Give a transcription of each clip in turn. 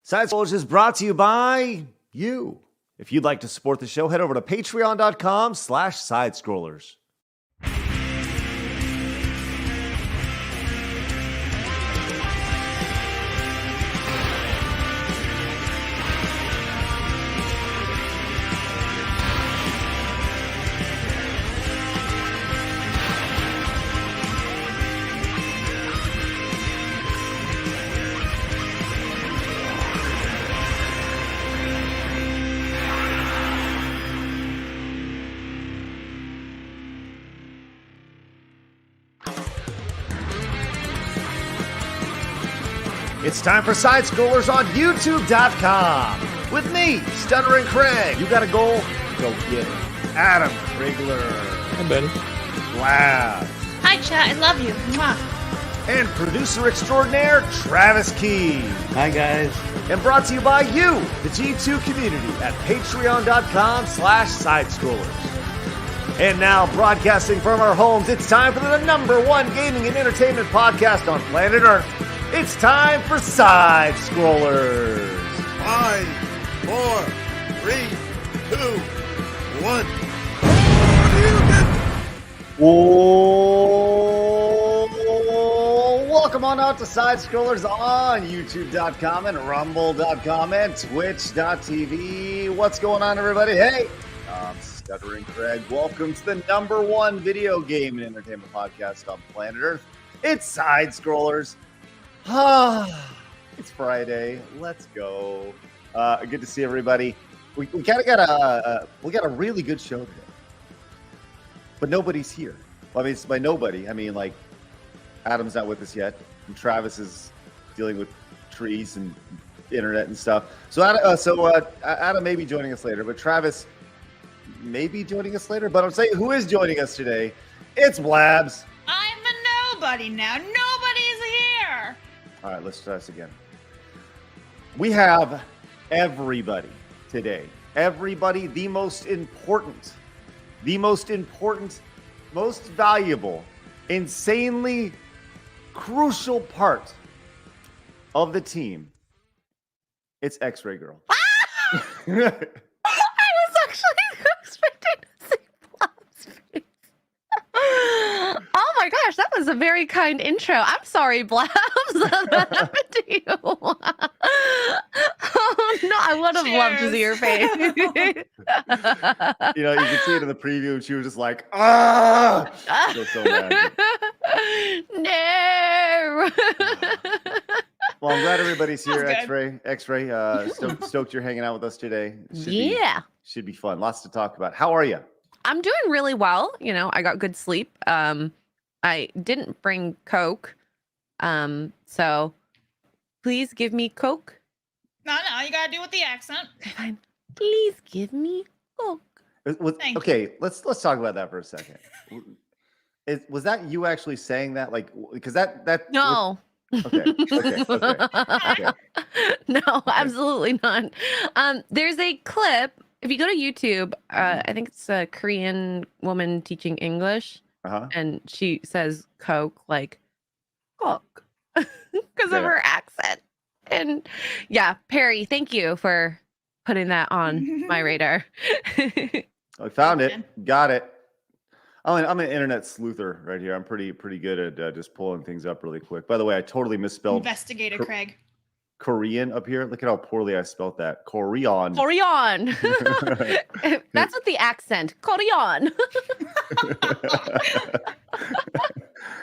Side Scrollers is brought to you by you. If you'd like to support the show, head over to patreon.com/sidescrollers. It's time for Side Scrollers on YouTube.com. With me, Stuttering Craig. You got a goal? Go get it. Adam Krigler. Hi, buddy. Wow. Hi, chat. I love you. Mwah. And producer extraordinaire, Travis Key. Hi, guys. And brought to you by you, the G2 community, at patreon.com/sidescrollers. And now, broadcasting from our homes, it's time for the #1 gaming and entertainment podcast on planet Earth. It's time for Side Scrollers. 5, 4, 3, 2, 1. Welcome on out to Side Scrollers on YouTube.com and Rumble.com and Twitch.tv. What's going on, everybody? Hey, I'm Stuttering Craig. Welcome to the #1 video game and entertainment podcast on planet Earth. It's Side Scrollers. It's Friday. Let's go. Good to see everybody. We kind of got a really good show today, but nobody's here. Well, I mean, by nobody, I mean like Adam's not with us yet, and Travis is dealing with trees and internet and stuff. So Adam may be joining us later, but Travis may be joining us later. But I'm saying, who is joining us today? It's Blabs. I'm a nobody now. Nobody's here. All right, let's try this again. We have everybody today. Everybody, the most important, most valuable, insanely crucial part of the team. It's XRay Girl. I was actually expecting to see Blob's face. Oh my gosh, that was a very kind intro. I'm sorry, Blobs. That happened to you. Oh no, I would have loved to see your face. You know, you can see it in the preview. She was just like, ah! So mad. No. Well, I'm glad everybody's here. That's X-Ray, stoked you're hanging out with us today. Should be fun. Lots to talk about. How are you? I'm doing really well. You know, I got good sleep. I didn't bring Coke. So please give me Coke. No, you gotta do with the accent. Okay, fine. Please give me Coke. Thank Okay, let's talk about that for a second. Was that you actually saying that? Like, because that No. Okay. No, absolutely not. There's a clip. If you go to YouTube, I think it's a Korean woman teaching English, and she says Coke like Coke because of her accent. And yeah, Perry, thank you for putting that on my radar. I found it. Got it. I'm an internet sleuther right here. I'm pretty good at just pulling things up really quick. By the way, I totally misspelled Investigator Craig. Korean up here. Look at how poorly I spelled that. Korean. That's with the accent. Korean.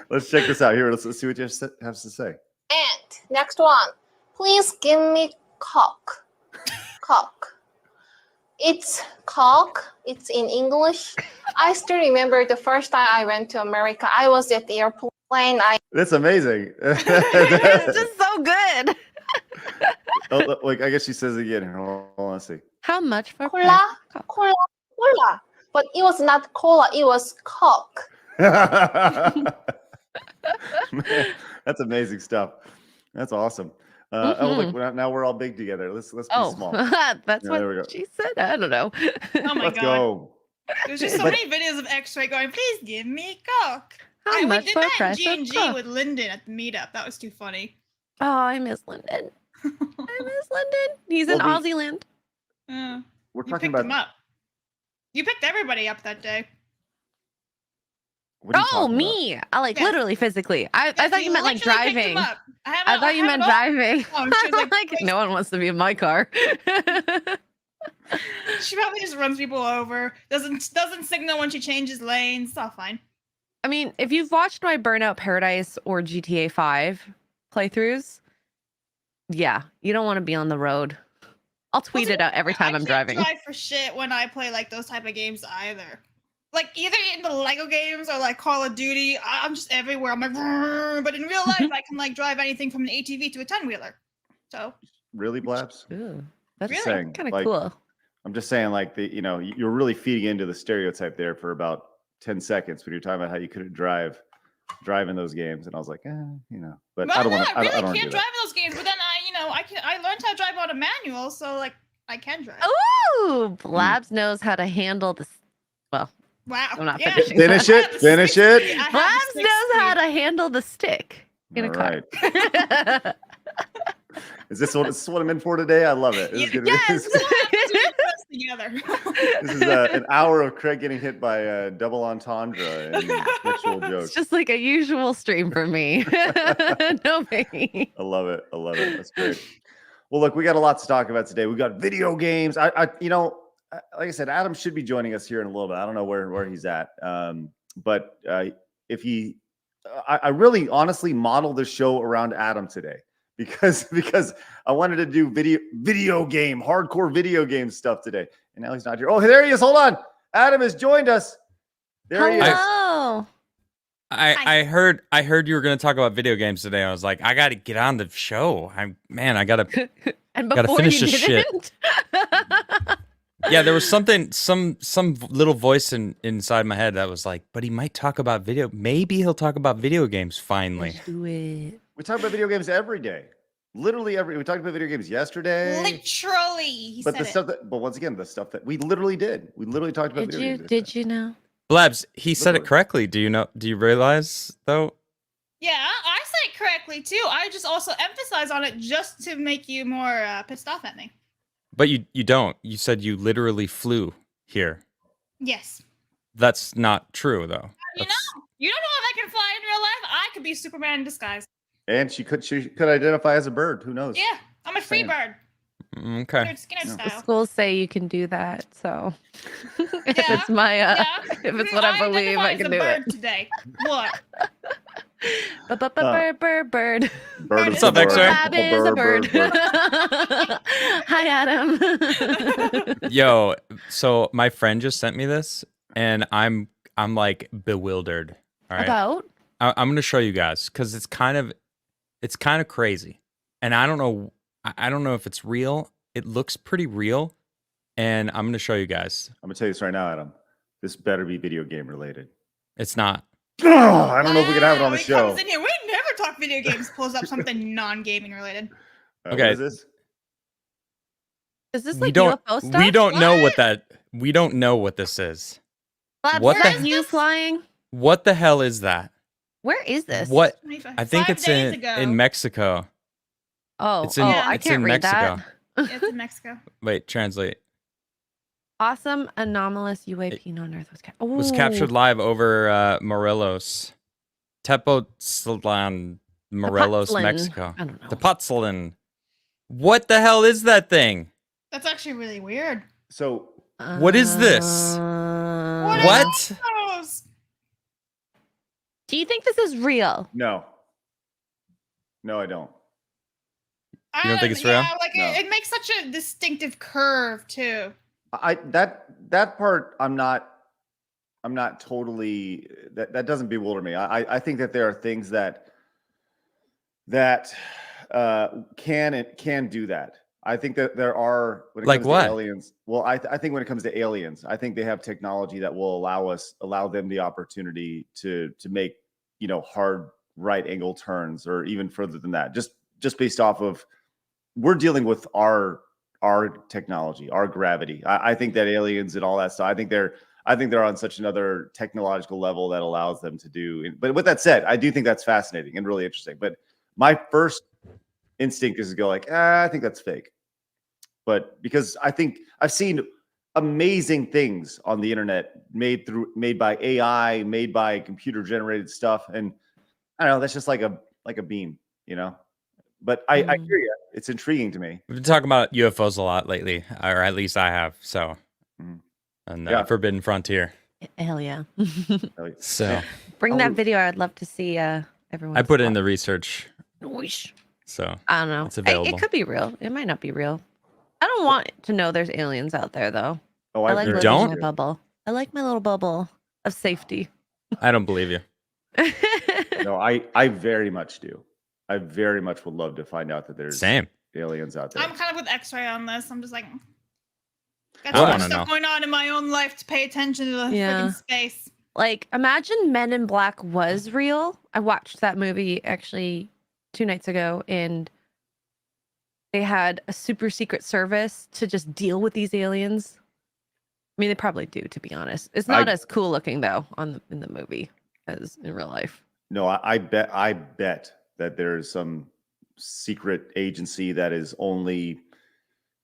Let's check this out here. Let's see what you have to say. And next one, please give me Coke. Coke. It's Coke. It's in English. I still remember the first time I went to America. I was at the airplane. That's amazing. It's just so good. Oh, like I guess she says it again. Hold on, let's see. How much for Cola. But it was not cola. It was Coke. Man, that's amazing stuff. That's awesome. Oh, look, now we're all big together. Let's be small. That's what she said. I don't know. Oh my Let's God. go. There's just so many videos of X-Ray going, please give me Coke. How We much did for a that press in of G&G Coke? with Lyndon at the meetup. That was too funny. Oh, I miss Lyndon. miss London. He's in Aussie land. We're You talking picked about. him up. You picked everybody up that day. What are you Oh, talking me. I like Yes. literally physically. I thought you meant like literally picked him driving. up. I thought you meant driving. Oh, and she was like, like, no one wants to be in my car. she probably just runs people over. Doesn't signal when she changes lanes. It's all fine. I mean, if you've watched my Burnout Paradise or GTA 5 playthroughs, yeah, you don't want to be on the road. I'll tweet it out every time I'm driving. I can't drive for shit when I play like those type of games either. Like either in the Lego games or like Call of Duty, I'm just everywhere. I'm like, but in real life, I can like drive anything from an ATV to a 10-wheeler. So really, Blabs? Ooh, that's Really? kind of like, cool. I'm just saying, like you're really feeding into the stereotype there for about 10 seconds when you're talking about how you couldn't drive in those games, and I was like, but I don't want to. I really I don't can't do drive in those games. But then I learned how to drive on a manual, so like I can drive. Ooh, Blabs knows how to handle this. Well, Wow. I'm not Yeah. finishing. Finish that. it. Finish it. Blabs knows how to handle the stick in a car. Right. Is this what I'm in for today? I love it. This is gonna Yes. be, Together. this is an hour of Craig getting hit by double entendre and sexual jokes. It's just like a usual stream for me. No biggie. I love it. I love it. That's great. Well, look, we got a lot to talk about today. We got video games. Like I said, Adam should be joining us here in a little bit. I don't know where he's at. But if he, I really honestly modeled the show around Adam today because I wanted to do hardcore video game stuff today. And now he's not here. Oh, there he is. Hold on. Adam has joined us. There he is. Hello. I heard you were going to talk about video games today. I was like, I got to get on the show. I got to And gotta before finish you this shit. didn't. Yeah, there was some little voice inside my head that was like, but he might talk about maybe he'll talk about video games finally. Let's do it. We talk about video games every day. Literally we talked about video games yesterday. Literally. But once again, the stuff that we literally did. We literally talked about video games. Did you know? Blabs, he said it correctly. Do you realize though? Yeah, I say it correctly too. I just also emphasize on it just to make you more pissed off at me. But you don't. You said you literally flew here. Yes. That's not true though. You don't know if I can fly in real life. I could be Superman in disguise. And she could identify as a bird. Who knows? Yeah, I'm a free bird. Okay. Skinner The style. schools say you can do that, so if Yeah, it's my if it's what I believe, I can do it. Today. What? Bird. Bird What's up, X-Ray? Blab is a bird. Hi, Adam. Yo, so my friend just sent me this, and I'm like bewildered. All right. About? I'm gonna show you guys because it's kind of crazy, and I don't know if it's real. It looks pretty real, and I'm gonna show you guys. I'm gonna tell you this right now, Adam. This better be video game related. It's not. Oh, I don't know if we can have it on the He show. comes in here. We never talk video games. Pulls up something non-gaming related. Okay. What is this? Is this We like don't. UFO stuff? We don't know what that. We don't know what this is. Blab, what is the- that you flying? What the hell is that? Where is this? What? 25 I think 5 it's days in ago. Mexico. Oh, It's in- I it's can't in read Mexico. that. It's in Mexico. Wait, translate. Awesome anomalous UAP on Earth Was captured live over Morelos, Tepoztlan, Morelos, Tepoztlan. Mexico. I don't know. Tepoztlan. What the hell is that thing? That's actually really weird. So What is this? What? Gross. Do you think this is real? no, I don't. You don't think it's real? Yeah, like No. it makes such a distinctive curve too. That part I'm not totally that doesn't bewilder me. I think that there are things that can do that. I think that there are when it Like comes what? to aliens. Well, I think when it comes to aliens, I think they have technology that will allow them the opportunity to make hard right angle turns or even further than that. Just based off of we're dealing with our technology, our gravity. I think that aliens and all that stuff. I think they're on such another technological level that allows them to do. But with that said, I do think that's fascinating and really interesting. But my first instinct is to go like, I think that's fake. But because I think I've seen amazing things on the internet made by AI, made by computer generated stuff, and I don't know, that's just like a beam, you know. But I hear you. It's intriguing to me. We've been talking about UFOs a lot lately, or at least I have. So, and Forbidden Frontier. Hell yeah. So bring that video. I'd love to see everyone. I put it in the research. So I don't know. It's available. It could be real. It might not be real. I don't want to know there's aliens out there though. Oh, I like you living don't? in my bubble. I like my little bubble of safety. I don't believe you. No, I very much do. I very much would love to find out that there's aliens out there. I'm kind of with X-Ray on this. I'm just like, got I too much wanna stuff know. going on in my own life to pay attention to the freaking space. Like, imagine Men in Black was real. I watched that movie actually 2 nights ago, and they had a super secret service to just deal with these aliens. I mean, they probably do, to be honest. It's not as cool looking though in the movie as in real life. No, I bet that there's some secret agency that is only,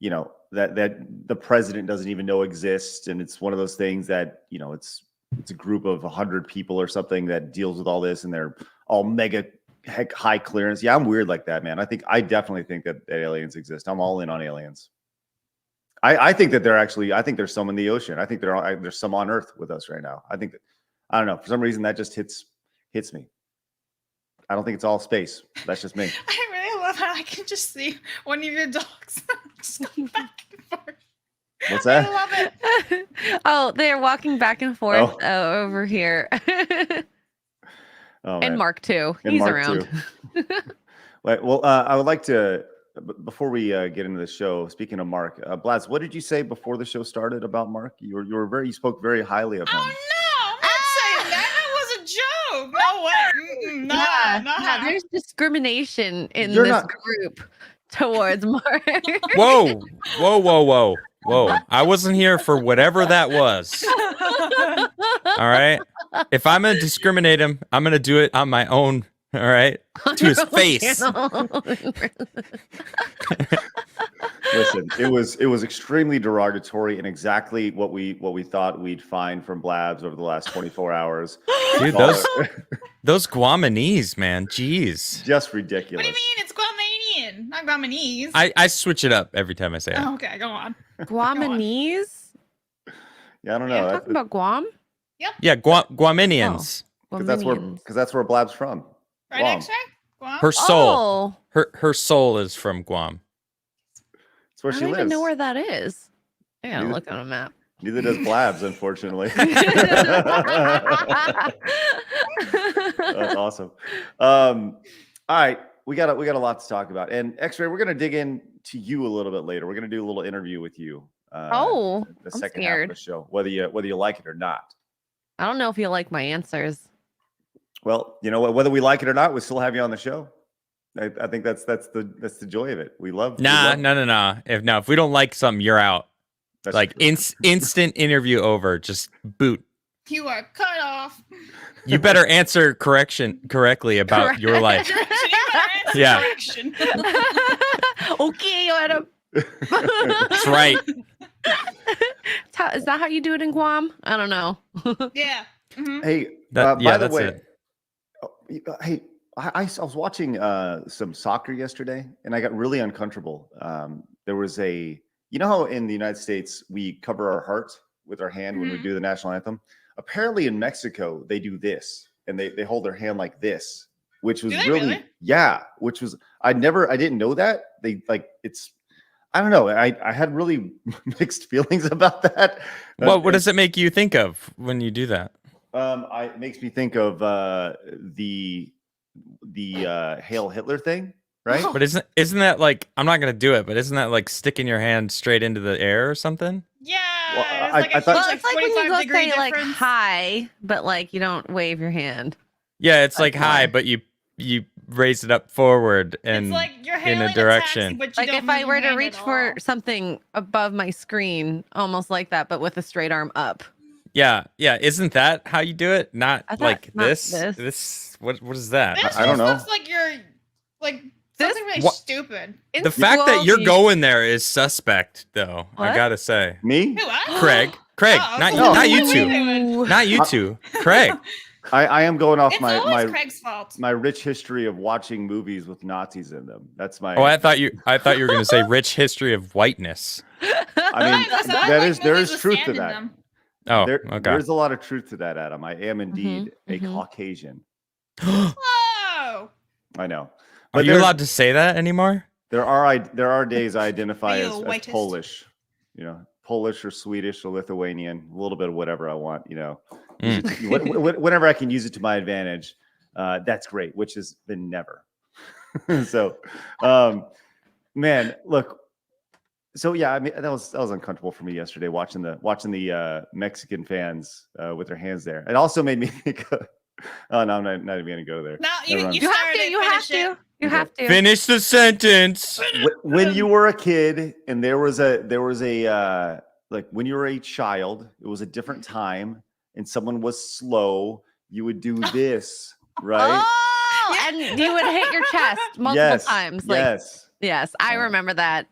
you know, that the president doesn't even know exists, and it's one of those things that, you know, it's a group of 100 people or something that deals with all this, and they're all mega high clearance. Yeah, I'm weird like that, man. I definitely think that aliens exist. I'm all in on aliens. I think that I think there's some in the ocean. I think there's some on Earth with us right now. I don't know, for some reason that just hits me. I don't think it's all space. That's just me. I really love how I can just see one of your dogs just go back and forth. What's that? I love it. Oh, they're walking back and forth over here. Oh, and Mark too. And He's Mark around. Too. Well, I would like to, before we get into the show, speaking of Mark, Blaz, what did you say before the show started about Mark? You spoke very highly of him. Oh no, I'm not saying that. That was a joke. No way. Nah. There's discrimination in this group towards Mark. Whoa. I wasn't here for whatever that was. All right. If I'm going to discriminate him, I'm going to do it on my own. All right. To his face. Listen, it was extremely derogatory and exactly what we thought we'd find from Blabs over the last 24 hours. Dude, those Guamanese, man. Jeez. Just ridiculous. What do you mean? It's Guamanian, not Guamanese. I switch it up every time I say it. Oh, okay, go on. Guamanese? Yeah, I don't know. Yeah, talking about Guam? Yep. Yeah, Guamanians. Because that's where Blab's from. Right, Guam. X-Ray? Guam? Her soul. Her soul is from Guam. That's where I she don't lives. even know where that is. I gotta look on a map. Neither does Blabs, unfortunately. That's awesome. All right, we got a lot to talk about. And X-Ray, we're gonna dig into you a little bit later. We're gonna do a little interview with you. The second half of the show, whether you like it or not. I don't know if you'll like my answers. Well, you know what? Whether we like it or not, we still have you on the show. I think that's the joy of it. We love. No. If we don't like something, you're out. That's like instant interview over. Just boot. You are cut off. You better answer correctly about your life. Yeah. Okay, Adam. That's right. Is that how you do it in Guam? I don't know. Yeah. Mm-hmm. Hey, by the way, hey, I was watching some soccer yesterday, and I got really uncomfortable. There was you know how in the United States we cover our heart with our hand when we do the national anthem? Apparently in Mexico they do this, and they hold their hand like this, which was really? Yeah, which was I didn't know that. They I don't know. I had really mixed feelings about that. What does it make you think of when you do that? It makes me think of the Hail Hitler thing, right? But isn't that like, I'm not gonna do it, but isn't that like sticking your hand straight into the air or something? Yeah. Well, I thought it's like when you go say like hi, but like you don't wave your hand. Yeah, it's like hi, but you raise it up forward and it's like you're in a direction. Taxi, like if I were to reach for something above my screen, almost like that, but with a straight arm up. Yeah. Isn't that how you do it? Not like not this. What is that? This I don't know. looks like you're like Something really stupid. The fact that you're going there is suspect, though. What? I gotta say. Me? Who, what? Craig, not you two. Not you two. Craig. I am going off It's always my Craig's fault. my rich history of watching movies with Nazis in them. That's my. Oh, I thought you were gonna say rich history of whiteness. I mean, there is truth to that. Oh, okay. There's a lot of truth to that, Adam. I am indeed a Caucasian. Whoa! I know. Are But you allowed to say that anymore? There are days I identify as whitest? Polish, Polish or Swedish or Lithuanian, a little bit of whatever I want, whenever I can use it to my advantage, that's great, which has been never. So, man, look. So yeah, I mean that was uncomfortable for me yesterday watching the Mexican fans with their hands there. It also made me think of, oh no, I'm not even gonna go there. No, Never mind. You have to. Finish the sentence. When you were a kid and there was a like when you were a child, it was a different time and someone was slow, you would do this, right? Oh, and you would hit your chest multiple times. Like, yes, I remember that.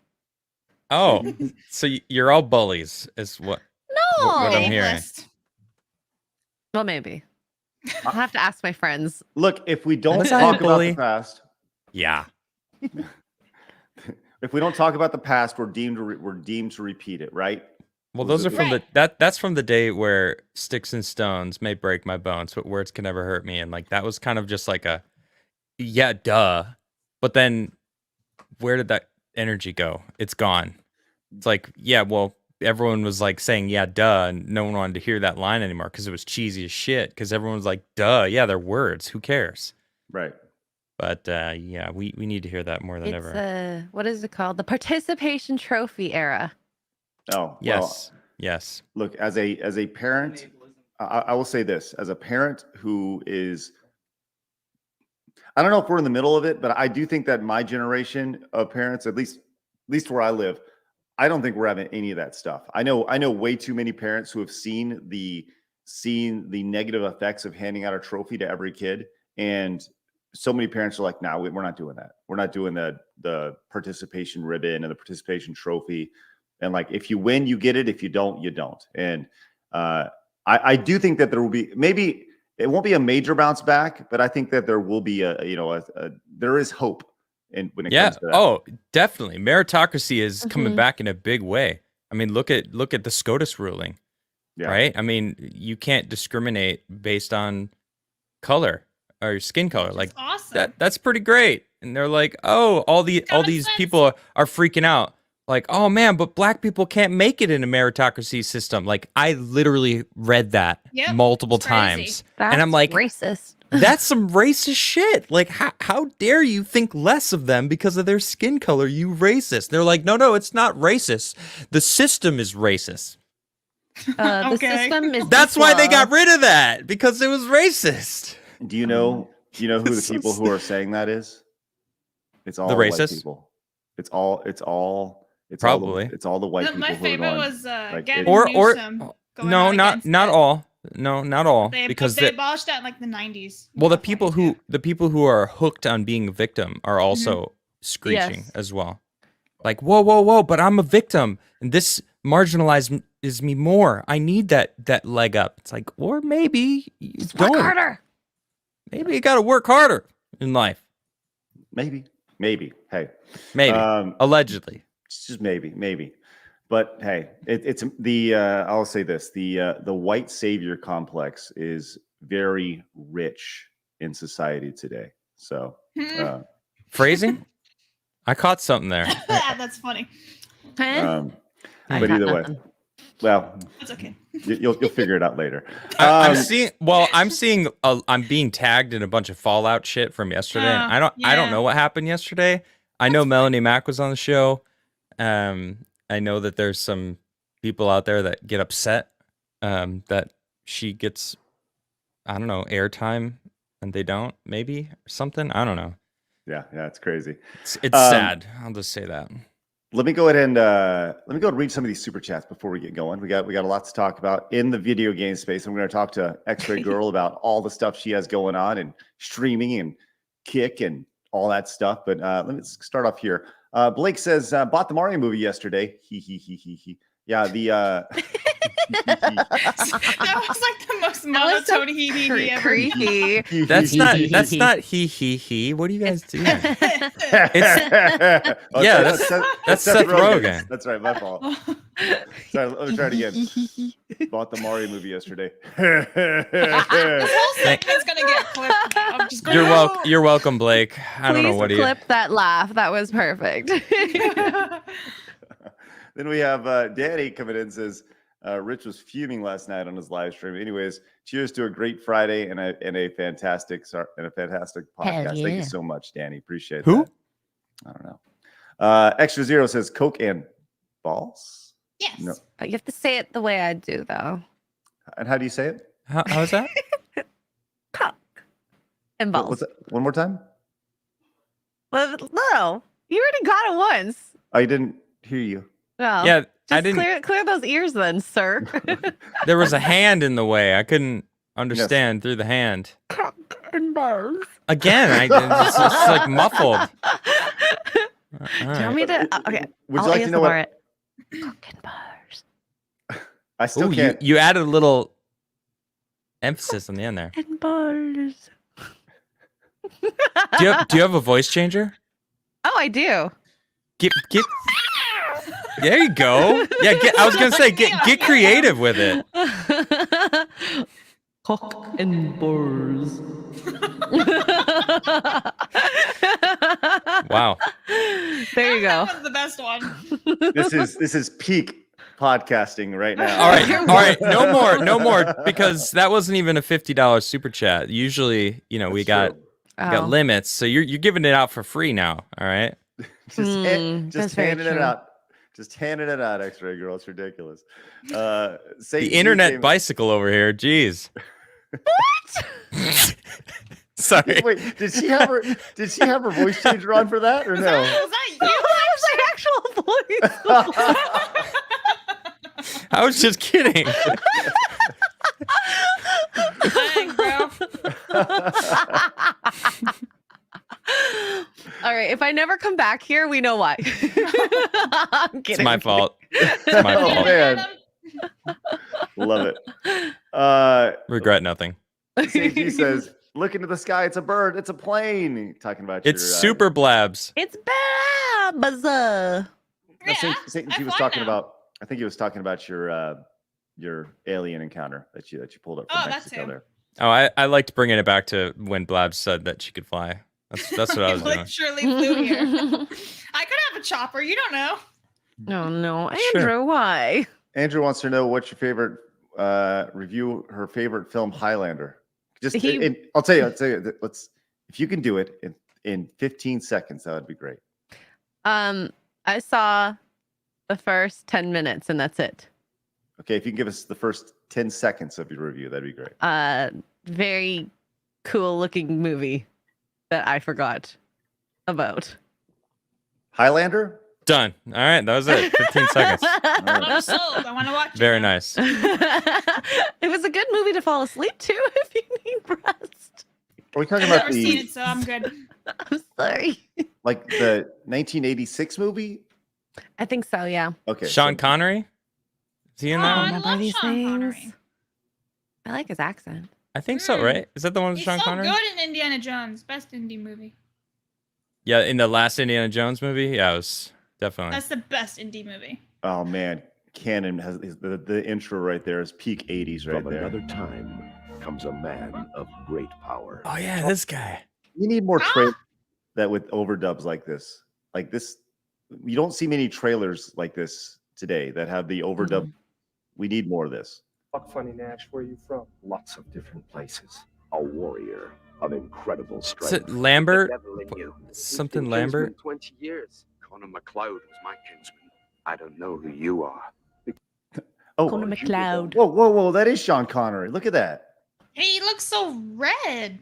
Oh, so you're all bullies, is what I'm hearing. Well, maybe. I'll have to ask my friends. Look, if we don't talk about the past, if we don't talk about the past, we're deemed to repeat it, right? Well, those are from that's from the day where sticks and stones may break my bones, but words can never hurt me, and like that was kind of just like a duh. But then where did that energy go? It's gone. It's like, well, everyone was like saying, yeah, duh, and no one wanted to hear that line anymore because it was cheesy as shit. Because everyone was like, duh, yeah, they're words. Who cares? Right. But we need to hear that more than ever. What is it called? The participation trophy era. Oh, yes, well, yes. Look, as a parent, I will say this: as a parent who is, I don't know if we're in the middle of it, but I do think that my generation of parents, at least where I live, I don't think we're having any of that stuff. I know way too many parents who have seen the negative effects of handing out a trophy to every kid, and so many parents are like, "No, we're not doing that. We're not doing the participation ribbon and the participation trophy." And like, if you win, you get it. If you don't, you don't. And I do think that there will be, maybe it won't be a major bounce back, but I think that there will be there is hope. And when it comes to that. Oh, definitely, meritocracy is coming back in a big way. I mean, look at the SCOTUS ruling, right? I mean, you can't discriminate based on color or your skin color. Like awesome. That's pretty great. And they're like, oh, all these people are freaking out. Like, oh man, but black people can't make it in a meritocracy system. Like, I literally read that multiple times. And I'm like, racist. That's some racist shit. Like, how dare you think less of them because of their skin color, you racist. They're like, no, it's not racist. The system is racist. The system is That's why they got rid of that, because it was racist. Do you know who the people who are saying that is? It's all the white racists. people. It's all probably all the white people. My favorite was Gavin Newsom. No, not all. No, not all. Because they abolished that in like the 90s. Well, the people who are hooked on being a victim are also screeching as well. Like, whoa, but I'm a victim, and this marginalizes me more. I need that leg up. It's like, or maybe you don't. Work harder. Maybe you got to work harder in life. Maybe. Hey, maybe. Allegedly. It's just maybe. But hey, it's the I'll say this: the white savior complex is very rich in society today. So phrasing, I caught something there. That's funny. But either way, well, it's okay. You'll figure it out later. I'm being tagged in a bunch of Fallout shit from yesterday. I don't know what happened yesterday. I know Melanie Mack was on the show. I know that there's some people out there that get upset that she gets, I don't know, airtime and they don't, maybe, or something. I don't know. Yeah, it's crazy. It's sad. I'll just say that. Let me go ahead and read some of these super chats before we get going. We got a lot to talk about in the video game space. I'm going to talk to XRay Girl about all the stuff she has going on and streaming and Kick and all that stuff. But let's start off here. Blake says, bought the Mario movie yesterday. He. Yeah, the That was like the most monotone he ever. Creepy. That's not he. What are you guys doing? that's Seth Rogen. That's right, my fault. Sorry, let me try it again. Bought the Mario movie yesterday. This whole segment's gonna get clipped now. I'm just going You're welcome, Blake. I don't know what Please clip that laugh. That was perfect. Then we have Danny coming in and says, Rich was fuming last night on his live stream. Anyways, cheers to a great Friday and a fantastic podcast. Yeah. Thank you so much, Danny. Appreciate Who? that. I don't know. Extra Zero says Coke and balls. Yes. No. You have to say it the way I do, though. And how do you say it? How's that? Cock and balls. What's that? One more time? Well, no, you already got it once. I didn't hear you. Well, Yeah, just I didn't. clear those ears, then, sir. There was a hand in the way. I couldn't understand through the hand. Cock and balls. Again, it's like muffled. Do you want me to? Okay. Would you like to know what? Cock and balls. I still Ooh, can't. you added a little emphasis on the end there. And balls. Do you have a voice changer? Oh, I do. Get. There you go. Yeah, I was gonna say get creative with it. Cock and balls. Wow. There you go. That was the best one. This is peak podcasting right now. All right. No more, because that wasn't even a $50 super chat. Usually, we got limits, so you're giving it out for free now. All right. Just handing it out. Just handing it out, X-Ray Girl. It's ridiculous. The internet bicycle over here. Jeez. What? Sorry. Wait, did she have her voice changer on for that or no? Was that you? That was my actual voice. I was just kidding. Dang, bro. All right. If I never come back here, we know why. I'm kidding. It's my fault. It's my Oh, fault. man. Love it. Regret nothing. CG says, look into the sky. It's a bird. It's a plane. Talking about It's super blabs. It's Babs. I think he was talking about. I think he was talking about your alien encounter that you pulled up from Mexico there. Oh, I liked bringing it back to when Blabs said that she could fly. That's what I was doing. Literally flew here. I could have a chopper. You don't know. Oh no, Andrew, Sure. why? Andrew wants to know what's your favorite review. Her favorite film, Highlander. I'll tell you. If you can do it in 15 seconds, that would be great. I saw the first 10 minutes and that's it. Okay, if you can give us the first 10 seconds of your review, that'd be great. Very cool looking movie that I forgot about. Highlander? Done. All right, that was it. 15 seconds. I'm sold. I want to watch it. Very nice. It was a good movie to fall asleep to if you need rest. Are we talking I've about never seen it, so I'm good. I'm sorry. like the 1986 movie? I think so, yeah. Okay. Sean Connery? Is he in that I one? Remember love these Sean Connery. things? I like his accent. I think so, right? Is that the one with He's Sean so Connery? good in Indiana Jones. Best indie movie. Yeah, in the last Indiana Jones movie? Yeah, it was definitely. That's the best indie movie. Oh man, Cannon has the intro right there is peak 80s right From there. another time comes a man of great power. Oh, yeah, this guy. We need more trailers that with overdubs like this. Like this, you don't see many trailers like this today that have the overdub. We need more of this. Fuck Funny Nash, where you from? Lots of different places. A warrior of incredible Is strength. it Lambert? Devil in you. Something You've been Lambert? kinsman 20 years. Connor MacLeod was my kinsman. I don't know who you are. Oh, Connor MacLeod. whoa! That is Sean Connery. Look at that. He looks so red.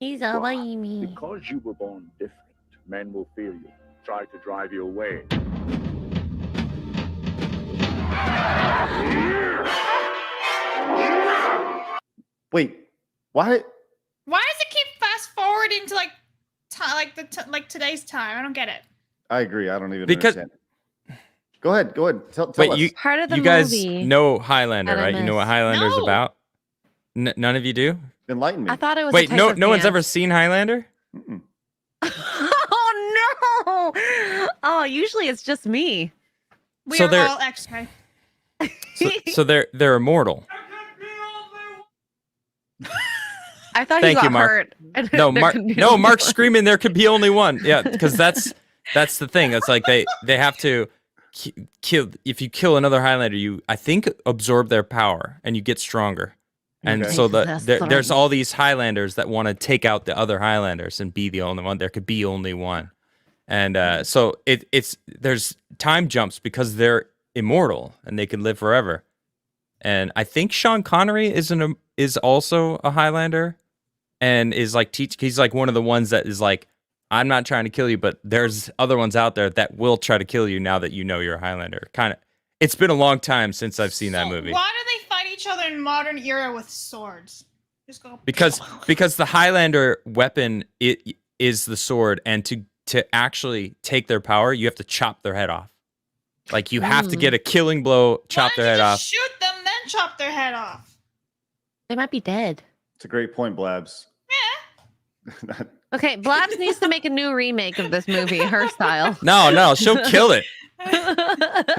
He's a baby. Because you were born different, men will fear you, try to drive you away. Wait, why? Why does it keep fast forwarding to like time, like today's time. I don't get it. I agree. I don't even Because- understand. Go ahead. Tell Wait, us. Part of the you guys movie. know Highlander, that I right? You know what missed. Highlander is No. about? None of you do? Enlighten me. I thought it was. Wait, a type no of one's ever dance. seen Highlander? Mm-mm. Oh no! Oh, usually it's just me. We So are they're- all X-ray. So they're immortal. I thought Thank he you, got Mark. hurt. No, There Mark. could be No, only Mark's one. screaming. There could be only one. Yeah, because that's the thing. It's like they have to kill. If you kill another Highlander, you I think absorb their power and you get stronger. And Okay. so That's there's right. all these Highlanders that want to take out the other Highlanders and be the only one. There could be only one, and so there's time jumps because they're immortal and they can live forever. And I think Sean Connery is also a Highlander, and is like he's like one of the ones that is like, I'm not trying to kill you, but there's other ones out there that will try to kill you now that you know you're a Highlander. Kind of. It's been a long time since I've seen that movie. Why do they fight each other in modern era with swords? Just go. Because the Highlander weapon is the sword, and to actually take their power, you have to chop their head off. Like you have to get a killing blow, chop their head off. Shoot them, then chop their head off. They might be dead. It's a great point, Blabs. Yeah. Okay, Blabs needs to make a new remake of this movie, her style. No, she'll kill it.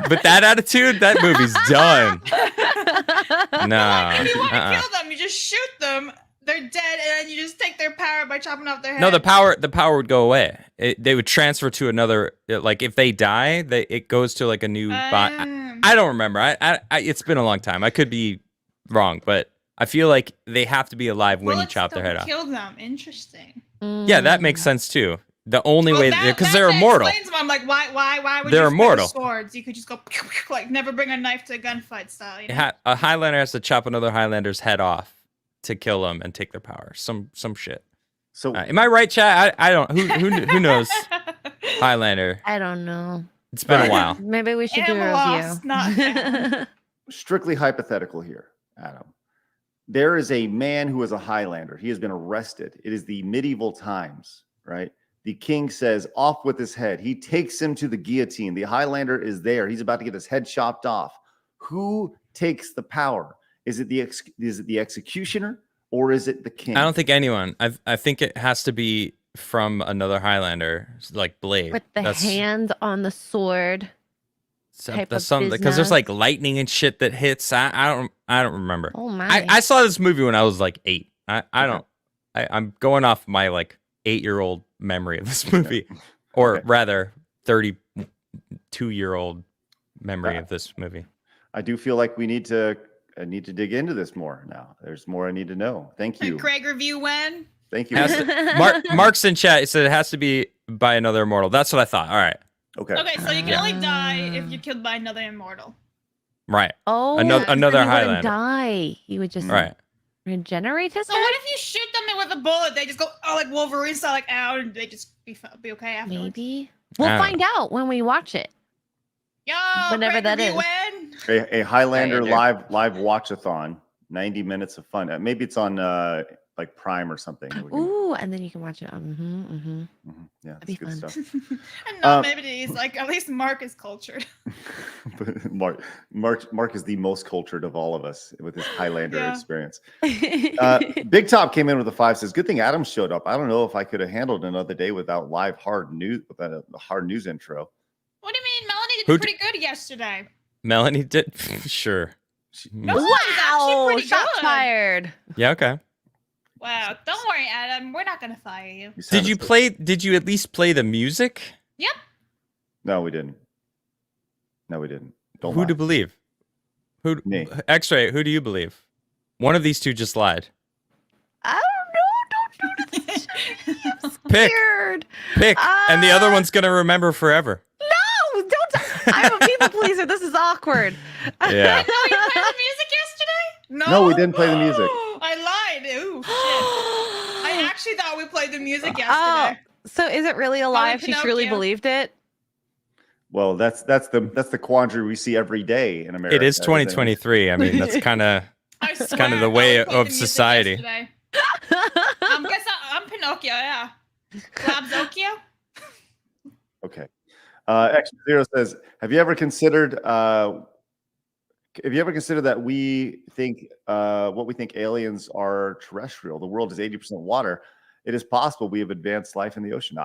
With that attitude, that movie's done. No. If you want to kill them, you just shoot them. They're dead, and then you just take their power by chopping off their head. No, the power would go away. They would transfer to another. Like if they die, it goes to like a new body. I don't remember. I it's been a long time. I could be wrong, but I feel like they have to be alive when you chop their head off. Kill them. Interesting. Yeah, that makes sense too. The only way because they're that immortal. explains why I'm like, why would They're you immortal. swords? You could just go like never bring a knife to a gunfight style. You know? A Highlander has to chop another Highlander's head off to kill them and take their power. Some shit. So Am I right, chat? I don't. Who knows? Highlander. I don't know. It's been a while. Maybe we should do Am a lost, not review. strictly hypothetical here, Adam. There is a man who is a Highlander. He has been arrested. It is the medieval times, right? The king says, off with his head. He takes him to the guillotine. The Highlander is there. He's about to get his head chopped off. Who takes the power? Is it the executioner or is it the king? I don't think anyone. I think it has to be from another Highlander, like Blade. With the hand on the sword. That's something because there's like lightning and shit that hits. I don't remember. Oh my! I saw this movie when I was like 8. I'm going off my like 8-year-old memory of this movie, or rather 32-year-old memory of this movie. I do feel like I need to dig into this more now. There's more I need to know. Thank you. Greg review when? Thank you. Mark's in chat. It said it has to be by another immortal. That's what I thought. All right. Okay. Okay, so you can only die if you're killed by another immortal. Right. Oh, another he wouldn't Highlander. Die. He would just regenerate his So head? what if you shoot them with a bullet? They just go like Wolverine style, like out, and they just be okay afterwards. Maybe we'll find out when we watch it. Yo, whenever that is. A Highlander live watch-a-thon, 90 minutes of fun. Maybe it's on like Prime or something. Ooh, and then you can watch it. Yeah, that'd be good fun. stuff. And not maybe he's like at least Mark is cultured. Mark is the most cultured of all of us with his Highlander experience. Big Top came in with a 5, says, "Good thing Adam showed up. I don't know if I could have handled another day without live hard news, without a hard news intro." What do you mean? Melanie did pretty good yesterday. Melanie did sure. No, wow, shots fired. Yeah. Okay. Wow, don't worry, Adam. We're not gonna fire you. Did you at least play the music? Yep. No, we didn't. Don't Who lie. to believe? Me. X-Ray, who do you believe? One of these two just lied. I don't know. Don't do this. I'm Pick. scared. Pick. And the other one's gonna remember forever. No, don't. I'm a people pleaser. This is awkward. Yeah. No, you played the music yesterday? No, we didn't play the music. I lied. Ooh, shit. I actually thought we played the music yesterday. So is it really alive? She truly Pinocchio. believed it? Well, that's the quandary we see every day in America. It is 2023. I mean, that's kind of the way of society. Guess I'm Pinocchio. Yeah. Blabzokyo? Okay. X0 says, have you ever considered that we think what we think aliens are terrestrial? The world is 80% water. It is possible we have advanced life in the ocean.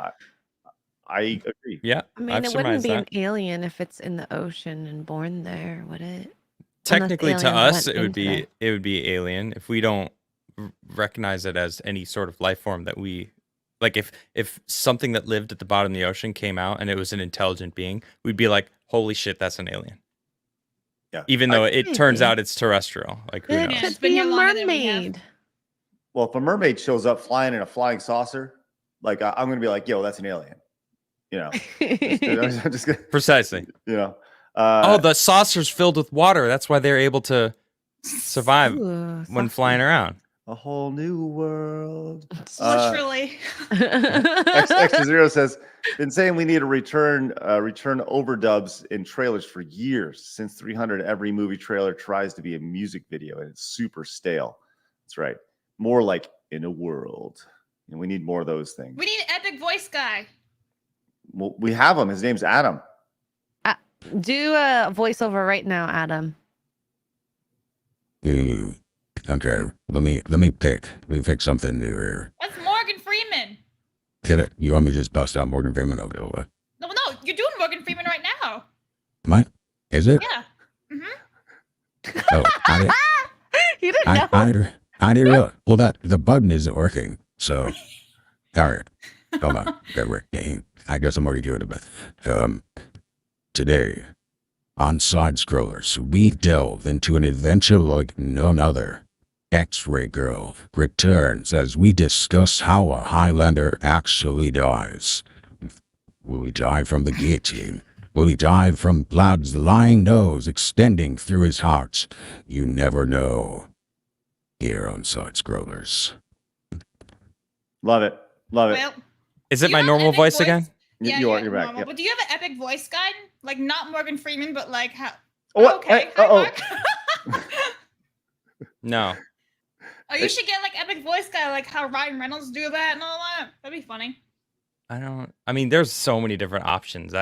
I agree. Yeah, I mean, it wouldn't be an alien if it's in the ocean and born there, would it? Technically, to us, it would be alien if we don't recognize it as any sort of life form that we like. If something that lived at the bottom of the ocean came out and it was an intelligent being, we'd be like, "Holy shit, that's an alien." Yeah. Even though it turns out it's terrestrial, like who knows? Yeah, it's Could be been a here longer than we have. mermaid. Well, if a mermaid shows up flying in a flying saucer, like I'm gonna be like, "Yo, that's an alien." You know, I'm just gonna, Precisely. you know. Oh, the saucer's filled with water. That's why they're able to survive when flying around. A whole new world. Literally. X0 says, been saying we need to return overdubs in trailers for years. Since 300, every movie trailer tries to be a music video, and it's super stale. That's right. More like In a World. And we need more of those things. We need an epic voice guy. Well, we have him. His name's Adam. Do a voiceover right now, Adam. Okay, let me pick something new here. That's Morgan Freeman. Get it? You want me to just bust out Morgan Freeman over there? No, you're doing Morgan Freeman right now. What? Is it? Yeah. Oh, You didn't know. I didn't realize. Well, the button isn't working. So, all right, hold on. Okay, I guess I'm already doing it. But today, on Side Scrollers, we delve into an adventure like none other. XRay Girl returns as we discuss how a Highlander actually dies. Will he die from the guillotine? Will he die from Blood's lying nose extending through his heart? You never know. Here on Side Scrollers. Love it. Love it. Well, Is it my normal voice again? Yeah, You're back. Yep. But do you have an epic voice guide? Like not Morgan Freeman, but like how? Oh, okay. uh-oh. No. Oh, you should get like epic voice guy, like how Ryan Reynolds do that and all that. That'd be funny. I mean, there's so many different options.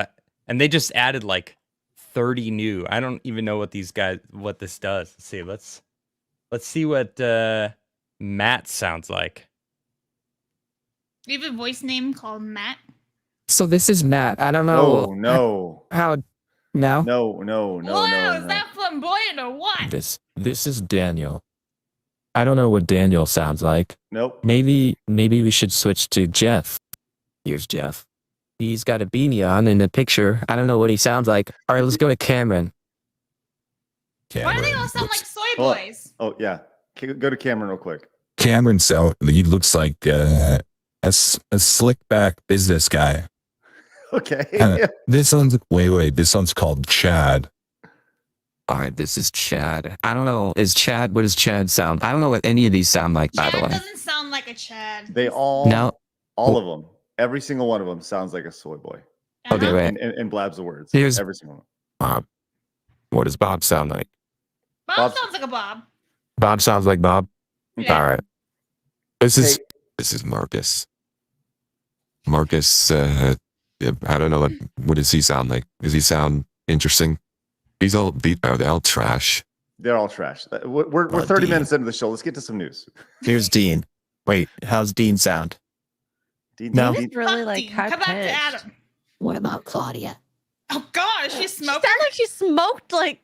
And they just added like 30 new. I don't even know what this does. Let's see. Let's see what Matt sounds like. You have a voice name called Matt? So this is Matt. I don't know. Oh, no. How? No. No. Wow, is that flamboyant or what? This is Daniel. I don't know what Daniel sounds like. Nope. Maybe we should switch to Jeff. Here's Jeff. He's got a beanie on in the picture. I don't know what he sounds like. All right, let's go to Cameron. Why do they all sound like soy boys? Oh, yeah. Go to Cameron real quick. Cameron, he looks like a slick back business guy. Okay. This one's this one's called Chad. All right, this is Chad. I don't know. What does Chad sound? I don't know what any of these sound like, by the way. Chad doesn't sound like a Chad. They all No. of them. Every single one of them sounds like a soy boy. Okay, wait. And blabs the words. Here's every single one. Bob. What does Bob sound like? Bob sounds like a Bob. Bob sounds like Bob? Yeah. All right. This is Marcus. Marcus, I don't know what does he sound like? Does he sound interesting? They're all trash. They're all trash. We're 30 minutes into the show. Let's get to some news. Here's Dean. Wait, how's Dean sound? No. It's really like high Come back to pitched. Adam. What about Claudia? Oh God, she's She smoking. sounded like she smoked like